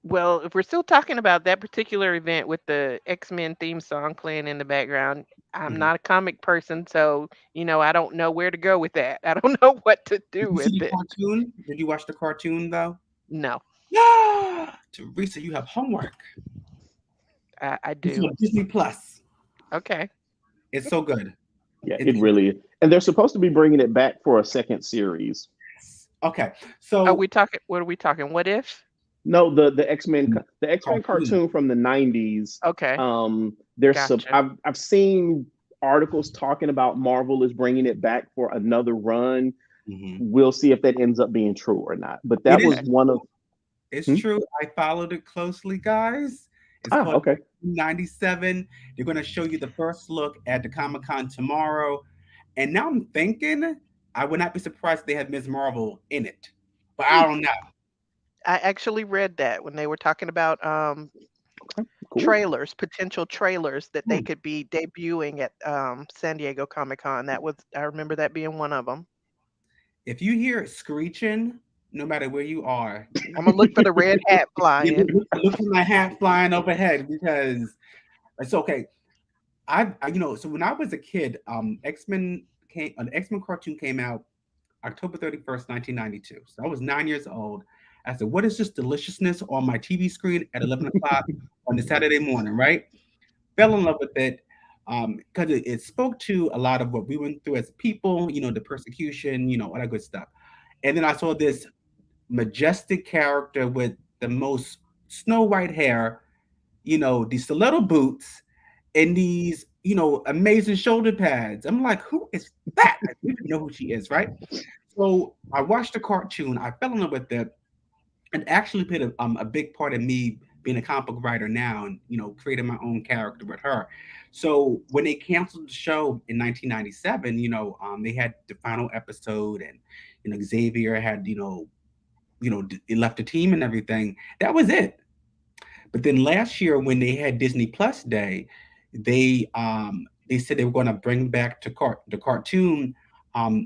Well, if we're still talking about that particular event with the X-Men theme song playing in the background, I'm not a comic person, so I don't know where to go with that. I don't know what to do with it. Cartoon? Did you watch the cartoon though? No. Teresa, you have homework. I do. It's on Disney Plus. Okay. It's so good. Yeah, it really is. And they're supposed to be bringing it back for a second series. Okay, so are we talking? What are we talking? What if? No, the X-Men cartoon from the 90s. Okay. I've seen articles talking about Marvel is bringing it back for another run. We'll see if that ends up being true or not. But that was one of. It's true. I followed it closely, guys. It's called 97. They're going to show you the first look at the Comic-Con tomorrow. And now I'm thinking I would not be surprised if they had Ms. Marvel in it. But I don't know. I actually read that when they were talking about potential trailers that they could be debuting at San Diego Comic-Con. I remember that being one of them. If you hear it screeching, no matter where you are. I'm gonna look for the red hat flying. Look for my hat flying overhead because it's okay. So when I was a kid, an X-Men cartoon came out October 31st, 1992. So I was 9 years old. I said, "What is this deliciousness on my TV screen at 11 o'clock on the Saturday morning?" Right? Fell in love with it because it spoke to a lot of what we went through as people. The persecution. All that good stuff. And then I saw this majestic character with the most snow white hair, these stiletto boots, and these, amazing shoulder pads. I'm like, who is that? I don't even know who she is, right? So I watched the cartoon. I fell in love with it, and actually played a big part of me being a comic book writer now, and creating my own character with her. So when they canceled the show in 1997, they had the final episode, and Xavier had he left the team and everything. That was it. But then last year, when they had Disney Plus Day, they said they were going to bring back the cartoon,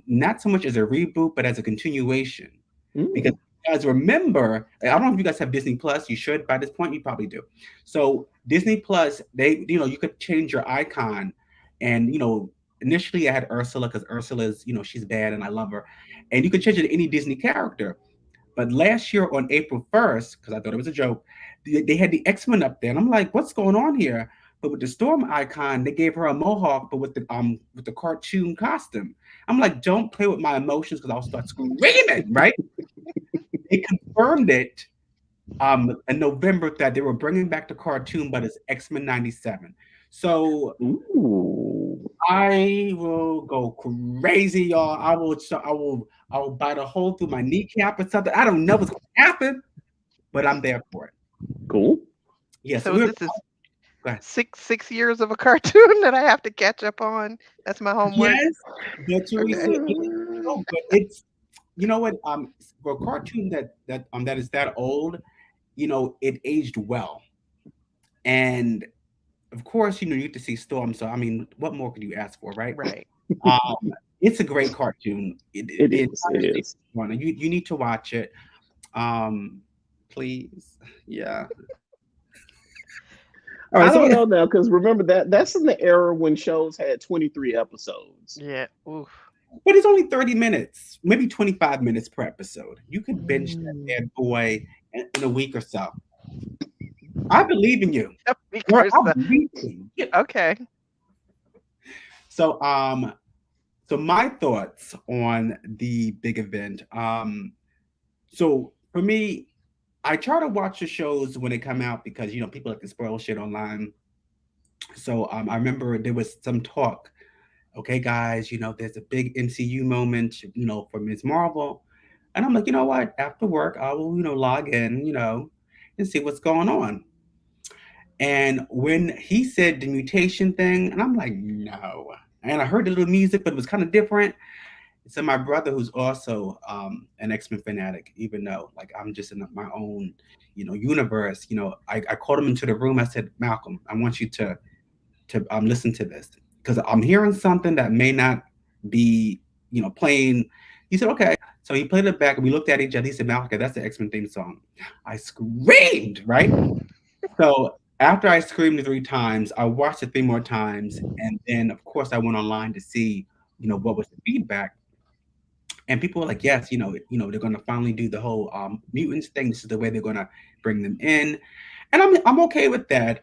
not so much as a reboot, but as a continuation. Because you guys remember, I don't know if you guys have Disney Plus. You should by this point. You probably do. So Disney Plus, you could change your icon, and initially I had Ursula because Ursula's she's bad and I love her, and you could change it to any Disney character. But last year on April 1st, because I thought it was a joke, they had the X-Men up there, and I'm like, what's going on here? But with the Storm icon, they gave her a mohawk, but with the cartoon costume. I'm like, don't play with my emotions because I'll start screaming, right? They confirmed it in November that they were bringing back the cartoon, but it's X-Men 97. So I will go crazy, y'all. I will bite a hole through my kneecap or something. I don't know what's going to happen, but I'm there for it. Cool. Yeah. So this is 6 years of a cartoon that I have to catch up on. That's my homework. Yes, but Teresa, but it's what for a cartoon that is that old, it aged well, and of course you need to see Storm. So I mean, what more could you ask for, right? Right. It's a great cartoon. It is. You need to watch it. Please. Yeah. All right, I don't know now because remember that's in the era when shows had 23 episodes. Yeah. Oof. But it's only 30 minutes, maybe 25 minutes per episode. You could binge that bad boy in a week or so. I believe in you. Okay. So so my thoughts on the big event. So for me, I try to watch the shows when they come out because people like to spoil shit online. So I remember there was some talk. Okay, guys, there's a big MCU moment, for Ms. Marvel, and I'm like, you know what? After work, I will, log in, and see what's going on. And when he said the mutation thing, and I'm like, no. And I heard the little music, but it was kind of different. So my brother, who's also an X-Men fanatic, even though I'm just in my own, universe, I called him into the room. I said, Malcolm, I want you to listen to this because I'm hearing something that may not be, playing. He said, okay. So he played it back and we looked at each other. He said, Malcolm, that's the X-Men theme song. I screamed, right? So after I screamed 3 times, I watched it 3 more times. And then, of course, I went online to see, what was the feedback. And people were like, yes, they're going to finally do the whole mutants thing. This is the way they're going to bring them in. And I'm okay with that.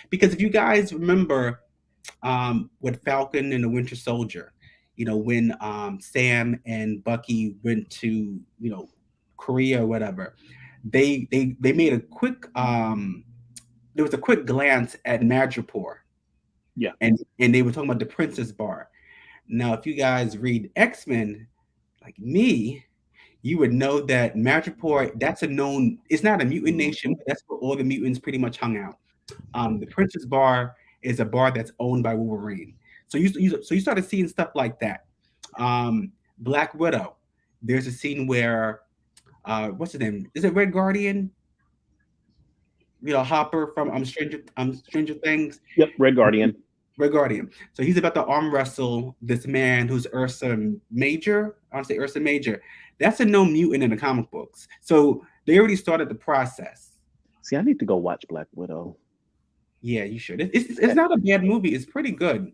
Because if you guys remember with Falcon and the Winter Soldier, when Sam and Bucky went to, Korea or whatever, they made a quick, there was a quick glance at Madripoor. Yeah. And they were talking about the Princess Bar. Now, if you guys read X-Men, like me, you would know that Madripoor, that's it's not a mutant nation, but that's where all the mutants pretty much hung out. The Princess Bar is a bar that's owned by Wolverine. So you started seeing stuff like that. Black Widow, there's a scene where, what's his name? Is it Red Guardian? Hopper from Stranger Things. Yep, Red Guardian. Red Guardian. So he's about to arm wrestle this man who's Ursa Major. I want to say Ursa Major. That's a known mutant in the comic books. So they already started the process. See, I need to go watch Black Widow. Yeah, you should. It's not a bad movie. It's pretty good.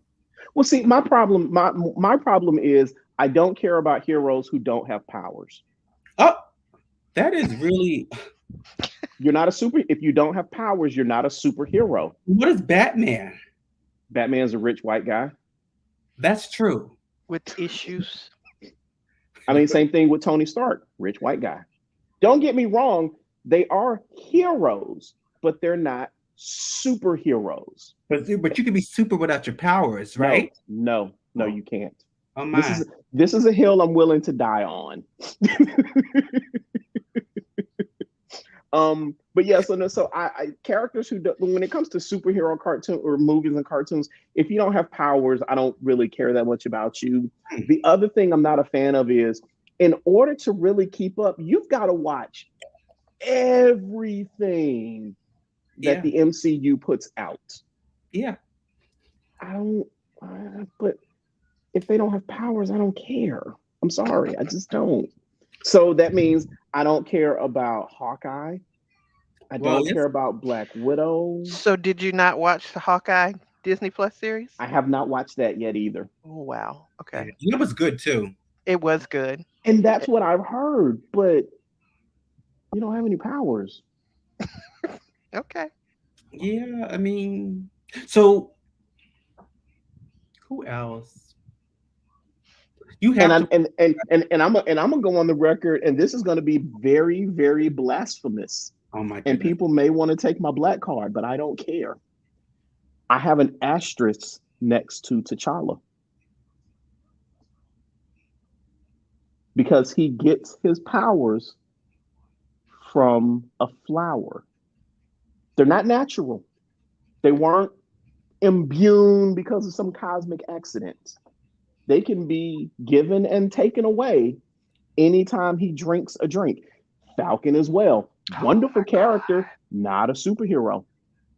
Well, see, my problem is I don't care about heroes who don't have powers. Oh, that is really. You're not a super. If you don't have powers, you're not a superhero. What is Batman? Batman's a rich white guy. That's true. With issues. I mean, same thing with Tony Stark, rich white guy. Don't get me wrong, they are heroes, but they're not superheroes. But you can be super without your powers, right? No, you can't. Oh my. This is a hill I'm willing to die on. But yeah, so I characters who don't, when it comes to superhero cartoon or movies and cartoons, if you don't have powers, I don't really care that much about you. The other thing I'm not a fan of is, in order to really keep up, you've got to watch everything that the MCU puts out. Yeah. But if they don't have powers, I don't care. I'm sorry, I just don't. So that means I don't care about Hawkeye. I don't care about Black Widow. So did you not watch the Hawkeye Disney Plus series? I have not watched that yet either. Oh, wow. Okay. It was good too. It was good. And that's what I've heard, but you don't have any powers. Okay. Yeah, I mean, so who else? You have and I'm gonna go on the record, and this is gonna be very, very blasphemous. Oh my goodness. And people may want to take my black card, but I don't care. I have an asterisk next to T'Challa. Because he gets his powers from a flower. They're not natural. They weren't imbued because of some cosmic accident. They can be given and taken away anytime he drinks a drink. Falcon as well. Wonderful character, not a superhero.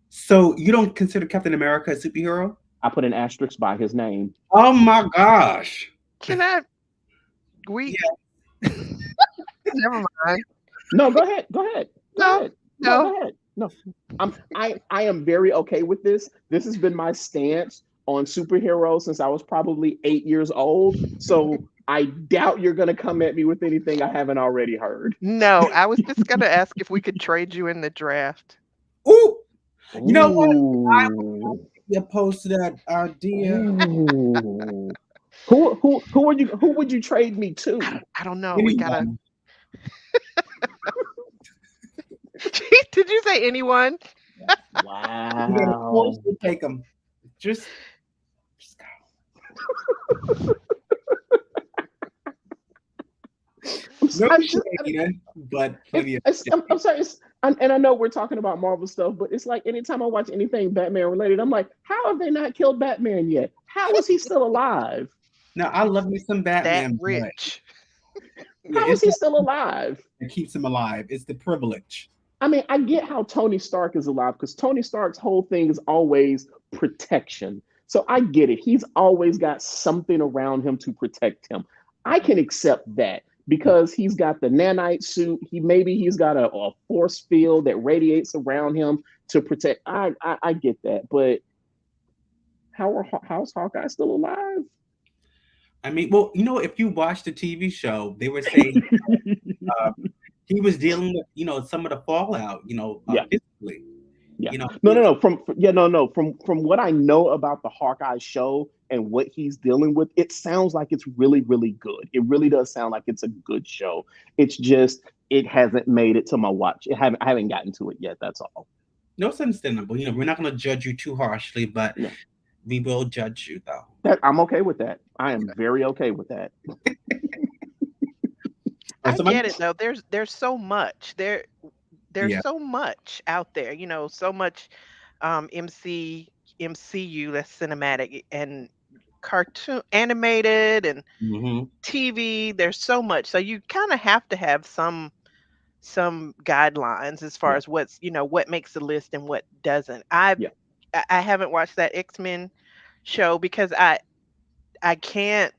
So you don't consider Captain America a superhero? I put an asterisk by his name. Oh my gosh. Can I? Never mind. No, go ahead. Go ahead. No. No. I am very okay with this. This has been my stance on superheroes since I was probably 8 years old. So I doubt you're going to come at me with anything I haven't already heard. No, I was just going to ask if we could trade you in the draft. Ooh. You know what? I would be opposed to that idea. Who would you trade me to? I don't know. Anyone. We gotta. Did you say anyone? Wow. You're gonna force to take them. Just go. I'm sorry. And I know we're talking about Marvel stuff, but it's like anytime I watch anything Batman related, I'm like, how have they not killed Batman yet? How is he still alive? Now I love me some Batman. That rich. How is he still alive? It keeps him alive. It's the privilege. I mean, I get how Tony Stark is alive because Tony Stark's whole thing is always protection. So I get it. He's always got something around him to protect him. I can accept that because he's got the nanite suit. He's got a force field that radiates around him to protect. I get that, but how's Hawkeye still alive? I mean, well, if you watch the TV show, they were saying he was dealing with, some of the fallout, physically. Yeah. No. From what I know about the Hawkeye show and what he's dealing with, it sounds like it's really, really good. It really does sound like it's a good show. It's just it hasn't made it to my watch. I haven't gotten to it yet. That's all. No, it's understandable. We're not going to judge you too harshly, but we will judge you though. I'm okay with that. I am very okay with that. I get it though. There's so much there's so much out there. So much MCU that's cinematic and cartoon, animated, and TV. There's so much, so you kind of have to have some guidelines as far as what's what makes the list and what doesn't. I haven't watched that X-Men show because I can't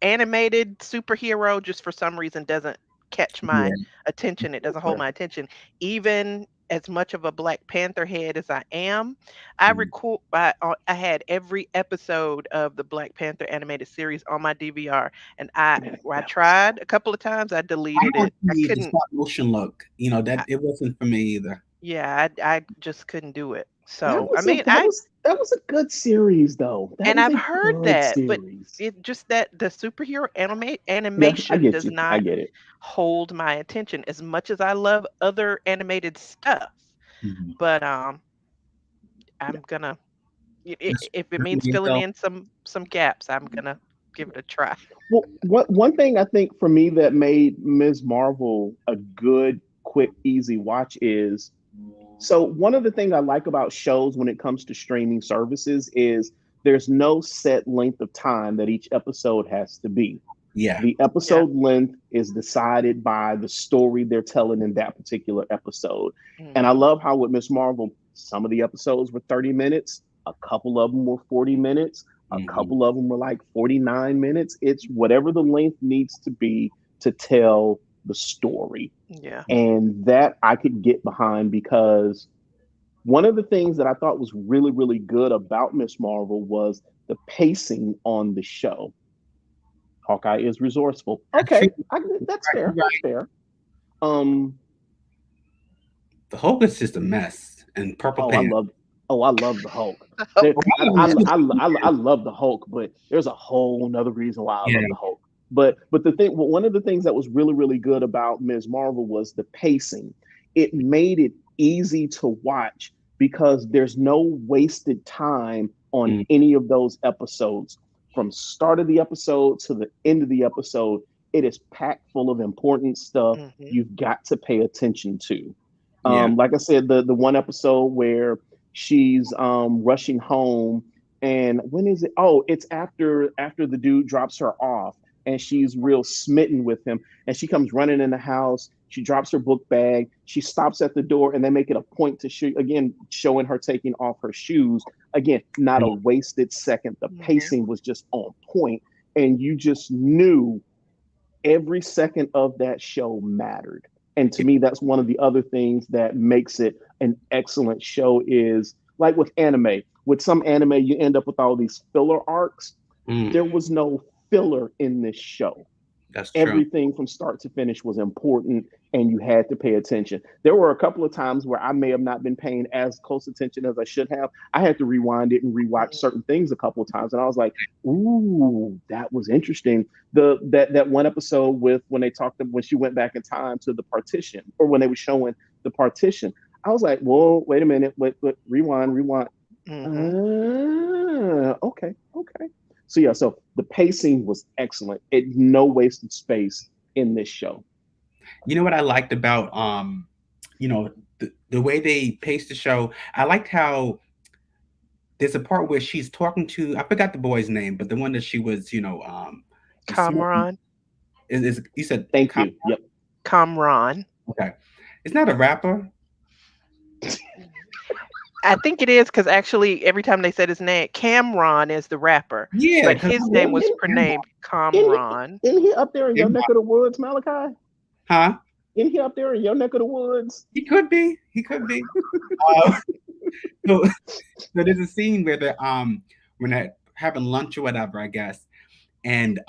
animated superhero just for some reason doesn't catch my Yeah. attention. It doesn't hold my attention. Even as much of a Black Panther head as I am, Mm. I had every episode of the Black Panther animated series on my DVR, and I tried a couple of times. I I deleted don't it. I see the couldn't. stop motion look. That it wasn't for me either. Yeah, I just couldn't do it. That So I was a mean, that was that was a good series though. That and was I've a heard good that, but series. it just that the superhero Yeah, I animation get does you. I not get it. hold my attention as much as I love other animated stuff. Mhm. But I'm Yeah. gonna Just if it means really filling yourself. in some gaps, I'm gonna give it a try. Well, one thing I think for me that made Ms. Marvel a good, quick, easy watch is so one of the things I like about shows when it comes to streaming services is there's no set length of time that each episode has to be. Yeah. The Yeah. episode length is decided by the story they're telling in that particular episode. And I Mhm. love how with Miss Marvel, some of the episodes were 30 minutes, a couple of them were 40 minutes, a Mhm. couple of them were like 49 minutes. It's whatever the length needs to be to tell the story. Yeah. And that I could get behind because one of the things that I thought was really, really good about Miss Marvel was the pacing on the show. Hawkeye is resourceful. Okay, that's fair. Right. That's fair. Um. The Hulk is just a mess, and Purple Oh, Panther. I love the Hulk. Oh, I love the Hulk, but there's a whole nother reason why I Yeah. love the Hulk. But one of the things that was really, really good about Ms. Marvel was the pacing. It made it easy to watch because there's no wasted time on Mm. any of those episodes. From start of the episode to the end of the episode, it is packed full of important stuff mhm. you've got to pay attention to. Yeah. Like I said, the one episode where she's rushing home, and when is it? Oh, it's after the dude drops her off, and she's real smitten with him, and she comes running in the house. She drops her book bag. She stops at the door, and they make it a point to show again, showing her taking off her shoes. Again, not a wasted second. The Yeah. pacing was just on point, and you just knew every second of that show mattered. And to me, that's one of the other things that makes it an excellent show is like with anime. With some anime, you end up with all these filler arcs. Mm. There was no filler in this show. That's true. Everything from start to finish was important and you had to pay attention. There were a couple of times where I may have not been paying as close attention as I should have. I had to rewind it and rewatch certain things a couple of times. And I was like, ooh, that was interesting. That one episode with when she went back in time to the partition, or when they were showing the partition, I was like, whoa, wait a minute, wait, rewind. Mhm. Okay. So yeah, so the pacing was excellent. It no wasted space in this show. You know what I liked about the way they paced the show? I liked how there's a part where she's talking to, I forgot the boy's name, but the one that she was, Kamran. is you said Thank you. Yep. Kamran. Okay. It's not a rapper. I think it is because actually every time they said his name, Cameron is the rapper. Yeah, But his name was named Kamran. Isn't he up there in your neck of the woods, Malachi? Huh? Isn't he up there in your neck of the woods? He could be. So there's a scene where when they're having lunch or whatever, I guess, and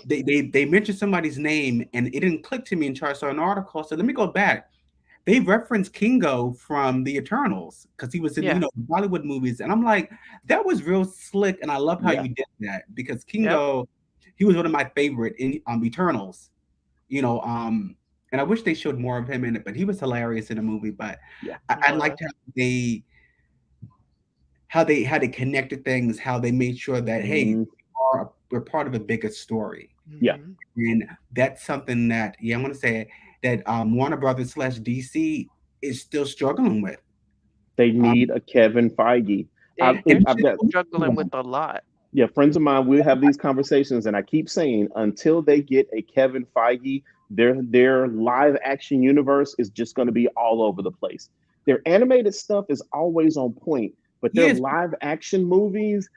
they mentioned somebody's name and it didn't click to me until I saw an article. So let me go back. They referenced Kingo from the Eternals because he was in Bollywood movies, and I'm like, that was real slick, and I love how you did that because Kingo, he was one of my favorite in Eternals, and I wish they showed more of him in it, but he was hilarious in the movie. But I liked how they connected things, how they made sure that hey, we're part of a bigger story. Yeah, and that's something that I'm going to say that Warner Brothers / DC is still struggling with. They need a Kevin Feige. They're struggling with a lot. Yeah, friends of mine, we have these conversations, and I keep saying until they get a Kevin Feige, their live action universe is just going to be all over the place. Their animated stuff is always on point, But their Yes, live action movies,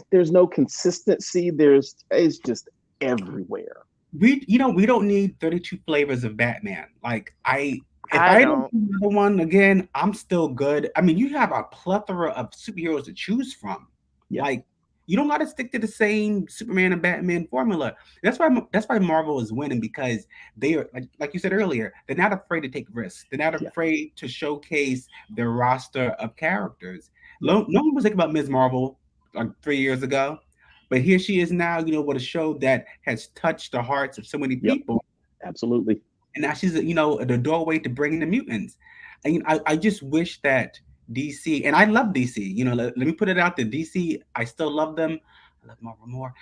there's no consistency. It's just everywhere. we don't need 32 flavors of Batman. Like if I I don't don't. do another one again, I'm still good. I mean, you have a plethora of superheroes to choose from. Yeah. Like you don't got to stick to the same Superman and Batman formula. That's why Marvel is winning because they are like you said earlier. They're not afraid to take risks. They're not Yeah. afraid to showcase their roster of characters. Yeah. No one was thinking about Ms. Marvel like 3 years ago. But here she is now, with a show that has touched the hearts of so many Yep. people. Absolutely. And now she's, the doorway to bringing the mutants. And I just wish that DC, and I love DC, let me put it out there. DC, I still love them. I love Marvel more.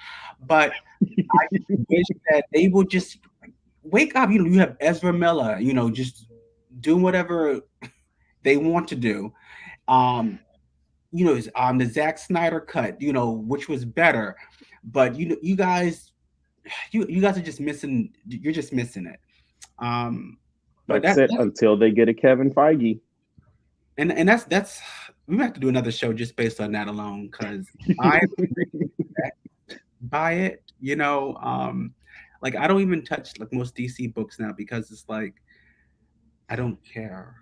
But I wish that they would just wake up. You have Ezra Miller, just doing whatever they want to do. The Zack Snyder cut, which was better, but you guys are just missing. You're just missing it. But That's it until they get a Kevin Feige. And that's we have to do another show just based on that alone because I buy it. Like I don't even touch like most DC books now because it's like I don't care.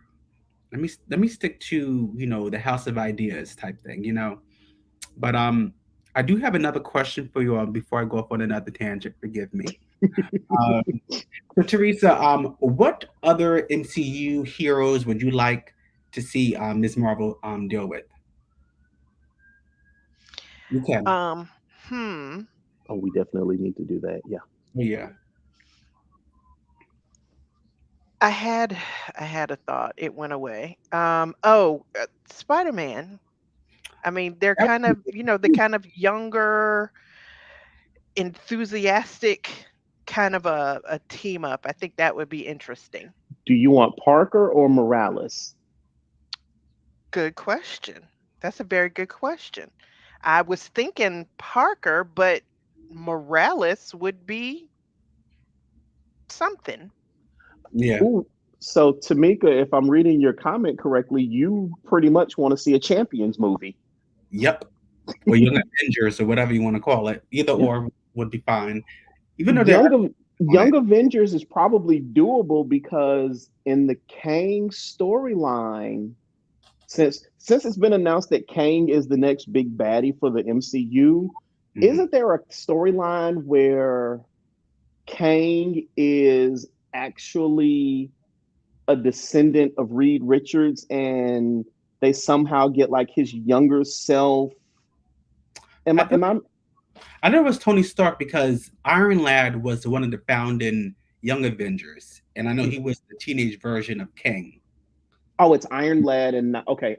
Let me stick to the House of Ideas type thing, But I do have another question for you all before I go off on another tangent. Forgive me. So Teresa, what other MCU heroes would you like to see Ms. Marvel deal with? You can. Oh, we definitely need to do that. Yeah. Yeah. I had a thought. It went away. Spider-Man. I mean, they're kind of, the kind of younger, enthusiastic kind of a team up. I think that would be interesting. Do you want Parker or Morales? Good question. That's a very good question. I was thinking Parker, but Morales would be something. Yeah. Ooh, so Tamika, if I'm reading your comment correctly, you pretty much want to see a Champions movie. Yep. Or Young Avengers or whatever you want to call it. Either or would be fine. Even though Young Avengers is probably doable because in the Kang storyline, since it's been announced that Kang is the next big baddie for the MCU, isn't there a storyline where Kang is actually a descendant of Reed Richards and they somehow get like his younger self? I know it was Tony Stark because Iron Lad was one of the founding Young Avengers, and I know he was the teenage version of Kang. Oh, it's Iron Lad and okay.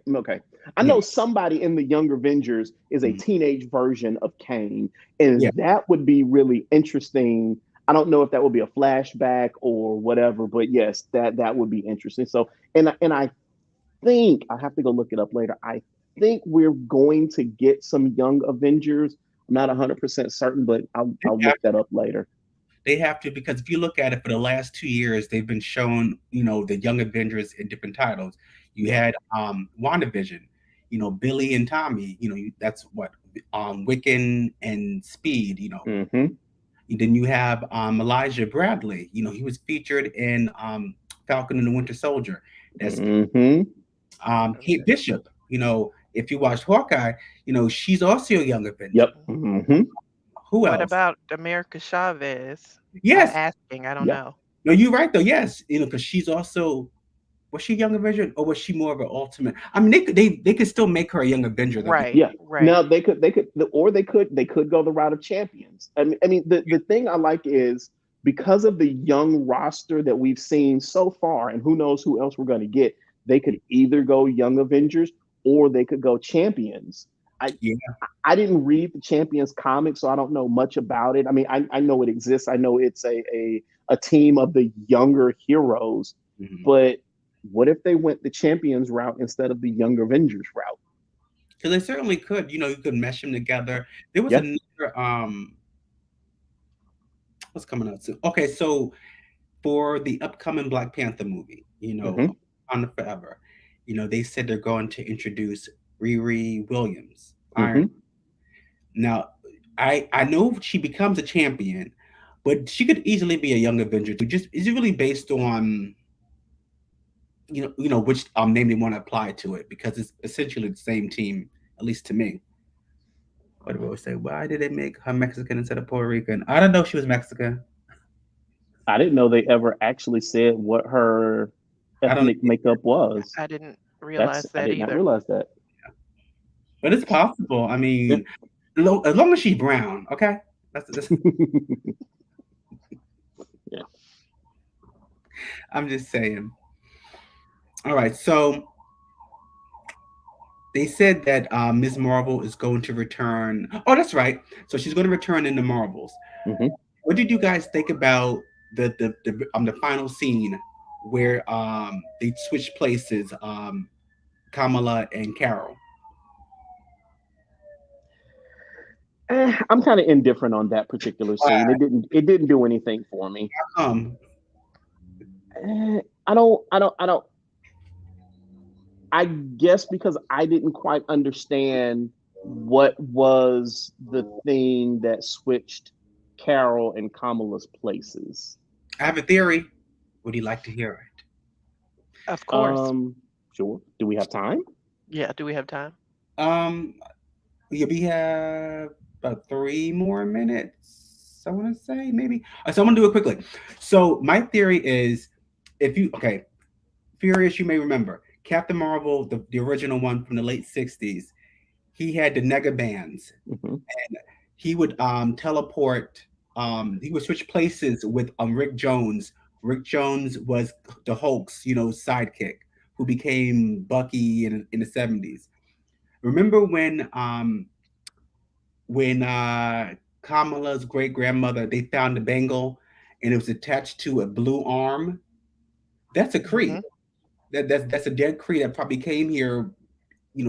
I know somebody in the Young Avengers is a teenage version of Kang, and that would be really interesting. I don't know if that would be a flashback or whatever, but yes, that would be interesting. So, and I think I have to go look it up later. I think we're going to get some Young Avengers. I'm not 100% certain, but I'll look that up later. They have to, because if you look at it for the last 2 years, they've been shown, the Young Avengers in different titles. You had WandaVision, Billy and Tommy, that's what Wiccan and Speed, Then you have Elijah Bradley, he was featured in Falcon and the Winter Soldier. That's Kate Bishop, if you watched Hawkeye, she's also a Young Avenger. Yep. Who else? What about America Chavez? Yes. I'm asking. I don't know. No, you're right though. Yes, because she's also, was she Young Avenger or was she more of an Ultimate? I mean, they could still make her a Young Avenger. Right. Yeah. Right. Now they could go the route of Champions. I mean, the thing I like is because of the young roster that we've seen so far, and who knows who else we're going to get. They could either go Young Avengers or they could go Champions. I didn't read the Champions comic, so I don't know much about it. I mean, I know it exists. I know it's a team of the younger heroes, but what if they went the Champions route instead of the Young Avengers route? Because they certainly could. You could mesh them together. There was another what's coming out soon? Okay, so for the upcoming Black Panther movie, Wakanda Forever, they said they're going to introduce Riri Williams. Mhm. Now, I know she becomes a champion, but she could easily be a young Avenger too. Just is it really based on which name they want to apply to it, because it's essentially the same team, at least to me. What do I always say? Why did they make her Mexican instead of Puerto Rican? I don't know if she was Mexican. I didn't know they ever actually said what her I don't, ethnic makeup was. I didn't That's realize I that did not either. realize that. but it's possible. I Yeah. mean, as long as she's brown, okay. That's Yeah. I'm just saying. All right, so they said that Ms. Marvel is going to return. Oh, that's right. So she's going to return in the Marvels. Mhm. What did you guys think about the final scene where they switched places, Kamala and Carol? I'm kind of indifferent on that particular scene. It didn't do anything for me. Um, I don't. I guess because I didn't quite understand what was the thing that switched Carol and Kamala's places. I have a theory. Would you like to hear it? Of course. Sure. Do we have time? Yeah. Do we have time? Yeah, we have about 3 more minutes. I want to say maybe. So I'm gonna do it quickly. So my theory is, Furious, you may remember Captain Marvel, the original one from the late '60s. He had the nega bands. Mhm. He would teleport. He would switch places with Rick Jones. Rick Jones was the Hulk's, sidekick, who became Bucky in the '70s. Remember when Kamala's great grandmother, they found the bangle and it was attached to a blue arm? That's a Kree. That's a dead Kree that probably came here,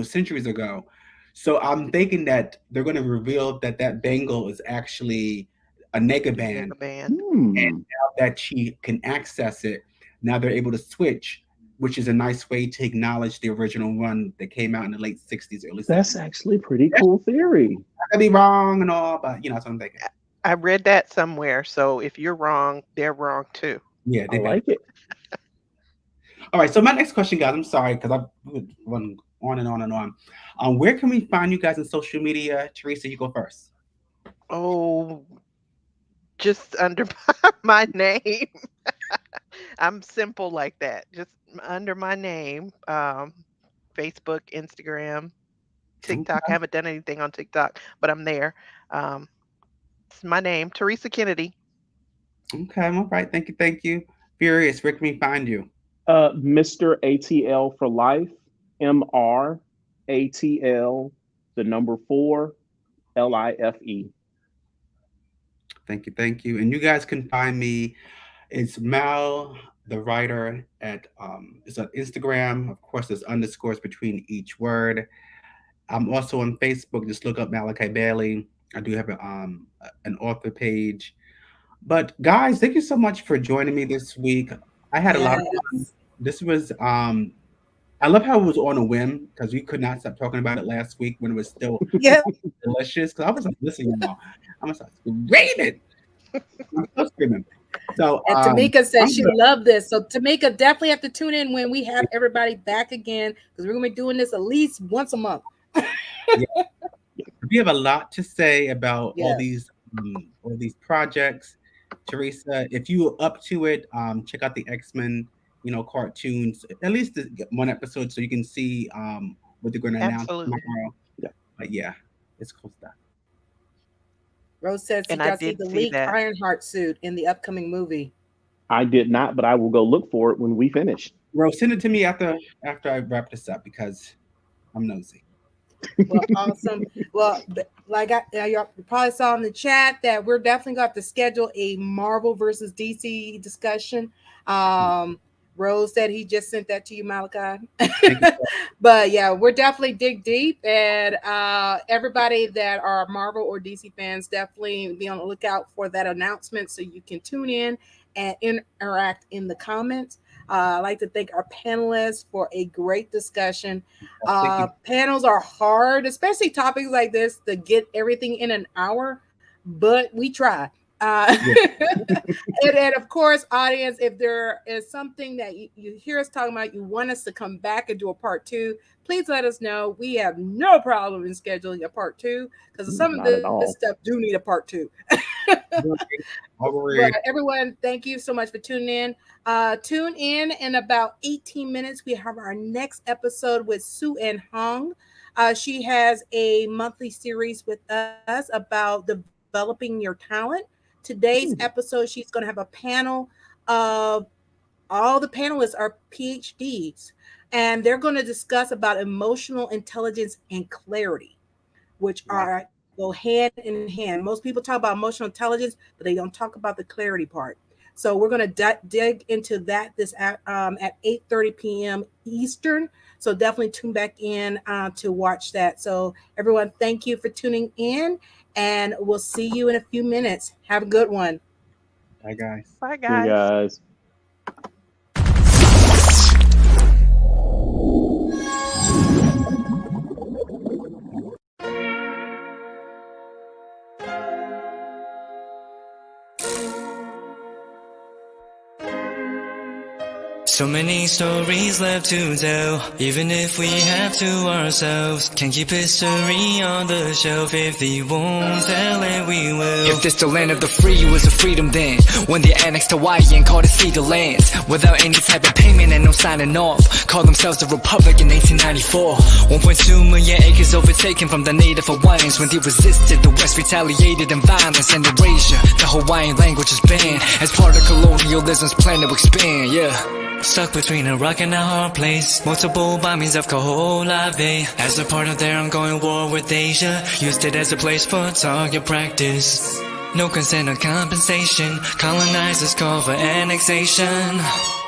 centuries ago. So I'm thinking that they're going to reveal that bangle is actually a nega band, Mega band. Hmm. and now that she can access it, now they're able to switch, which is a nice way to acknowledge the original one that came out in the late '60s, early That's '70s. actually a pretty cool theory. I could be wrong and all, but that's what I'm thinking. I read that somewhere. So if you're wrong, they're wrong too. Yeah, I like it. All right, so my next question, guys, I'm sorry because I've run on and on and on. Where can we find you guys on social media? Teresa, you go first. Oh, just under my name. I'm simple like that. Just under my name. Facebook, Instagram, TikTok. I haven't done anything on TikTok, but I'm there. It's my name, Teresa Kennedy. Okay, all right. Thank you. Furious, where can we find you? Mr. ATL for life. MRATL, the number 4, LIFE. Thank you. And you guys can find me. It's Mal, the writer, it's on Instagram. Of course, there's underscores between each word. I'm also on Facebook. Just look up Malachi Bailey. I do have an author page. But guys, thank you so much for joining me this week. I had a lot of fun. This was I love how it was on a whim because we could not stop talking about it last week when it was still delicious. Because I was like, listen, y'all, I'm gonna start screaming. I'm still screaming. So And Tamika said she loved this. So Tamika, definitely have to tune in when we have everybody back again, because we're gonna be doing this at least once a month. We have a lot to say about Yes. all these projects. Teresa, if you're up to it, check out the X-Men, cartoons, at least one episode, so you can see what they're going to announce Absolutely. tomorrow. Yeah. But yeah, it's cool stuff. Rose says she And I got to see did the see leaked that. Ironheart suit in the upcoming movie. I did not, but I will go look for it when we finish. Rose, send it to me after I wrap this up because I'm nosy. Well, awesome. Well, like you probably saw in the chat that we're definitely going to have to schedule a Marvel versus DC discussion. Rose said he just sent that to you, Malachi. But yeah, we're definitely dig deep, and everybody that are Marvel or DC fans, definitely be on the lookout for that announcement so you can tune in and interact in the comments. I'd like to thank our panelists for a great discussion. Panels are hard, especially topics like this, to get everything in an hour, but we try. And of course, audience, if there is something that you hear us talking about, you want us to come back and do a part 2, please let us know. We have no problem in scheduling a part 2 because some of this stuff do need a part 2. But everyone, thank you so much for tuning in. Tune in about 18 minutes. We have our next episode with Sue Ann Hong. She has a monthly series with us about developing your talent. Today's episode, she's going to have a panel of all the panelists are PhDs, and they're going to discuss about emotional intelligence and clarity, which go hand in hand. Most people talk about emotional intelligence, but they don't talk about the clarity part. So we're going to dig into that at 8:30 p.m. Eastern. So definitely tune back in to watch that. So everyone, thank you for tuning in, and we'll see you in a few minutes. Have a good one. Bye, guys. Bye, guys. See you guys. So many stories left to tell, even if we have to ourselves. Can't keep history on the shelf. If they won't tell it, we will. If this the land of the free, it was a freedom then, when they annexed Hawaii and called it Cedar Lands, without any type of payment and no signing off. Called themselves a republic in 1894. 1.2 million acres overtaken from the native Hawaiians. When they resisted, the West retaliated in violence and erasure. The Hawaiian language is banned as part of colonialism's plan to expand. Stuck between a rock and a hard place. Multiple bombings of Kaho'olawe as a part of their ongoing war with Asia. Used it as a place for target practice. No consent or compensation. Colonizers call for annexation.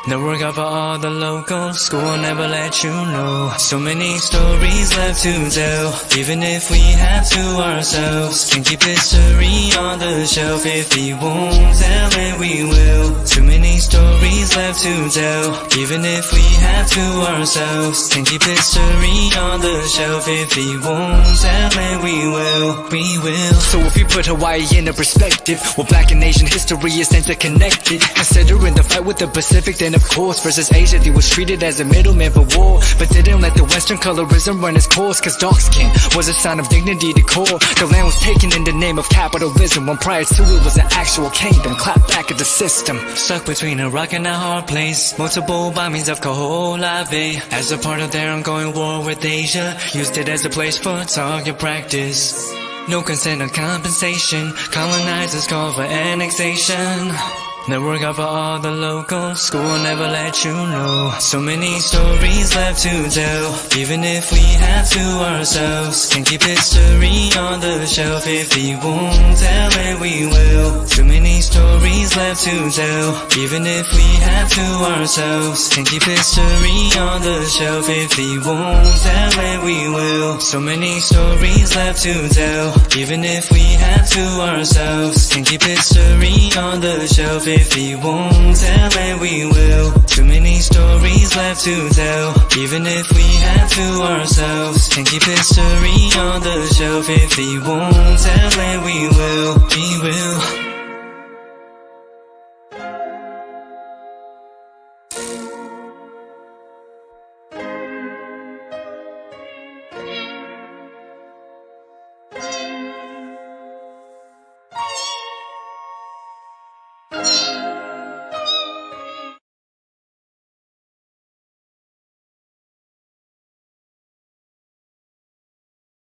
The work of all the locals. School will never let you know. So many stories left to tell, even if we have to ourselves. Can't keep history on the shelf. If we won't tell it, we will. Too many stories left to tell, even if we have to ourselves. Can't keep history on the shelf. If we won't tell it, we will. We will. So if you put Hawaii into perspective, well, Black and Asian history is interconnected. Considering the fight with the Pacific, then of course versus Asia, they was treated as a middleman for war, but didn't let the Western colorism run its course. Cause dark skin was a sign of dignity to core. The land was taken in the name of capitalism, when prior to it was an actual kingdom. Clap back at the system. Stuck between a rock and a hard place. Multiple bombings of Kaho'olawe as a part of their ongoing war with Asia. Used it as a place for target practice. No consent or compensation. Colonizers call for annexation. The work of all the locals. School will never let you know. So many stories left to tell, even if we have to ourselves. Can't keep history on the shelf. If we won't tell it, we will. Too many stories left to tell, even if we have to ourselves. Can't keep history on the shelf. If we won't tell it, we will. So many stories left to tell, even if we have to ourselves. Can't keep history on the shelf. If we won't tell it, we will. Too many stories left to tell, even if we have to ourselves. Can't keep history on the shelf. If we won't tell it, we will. We will.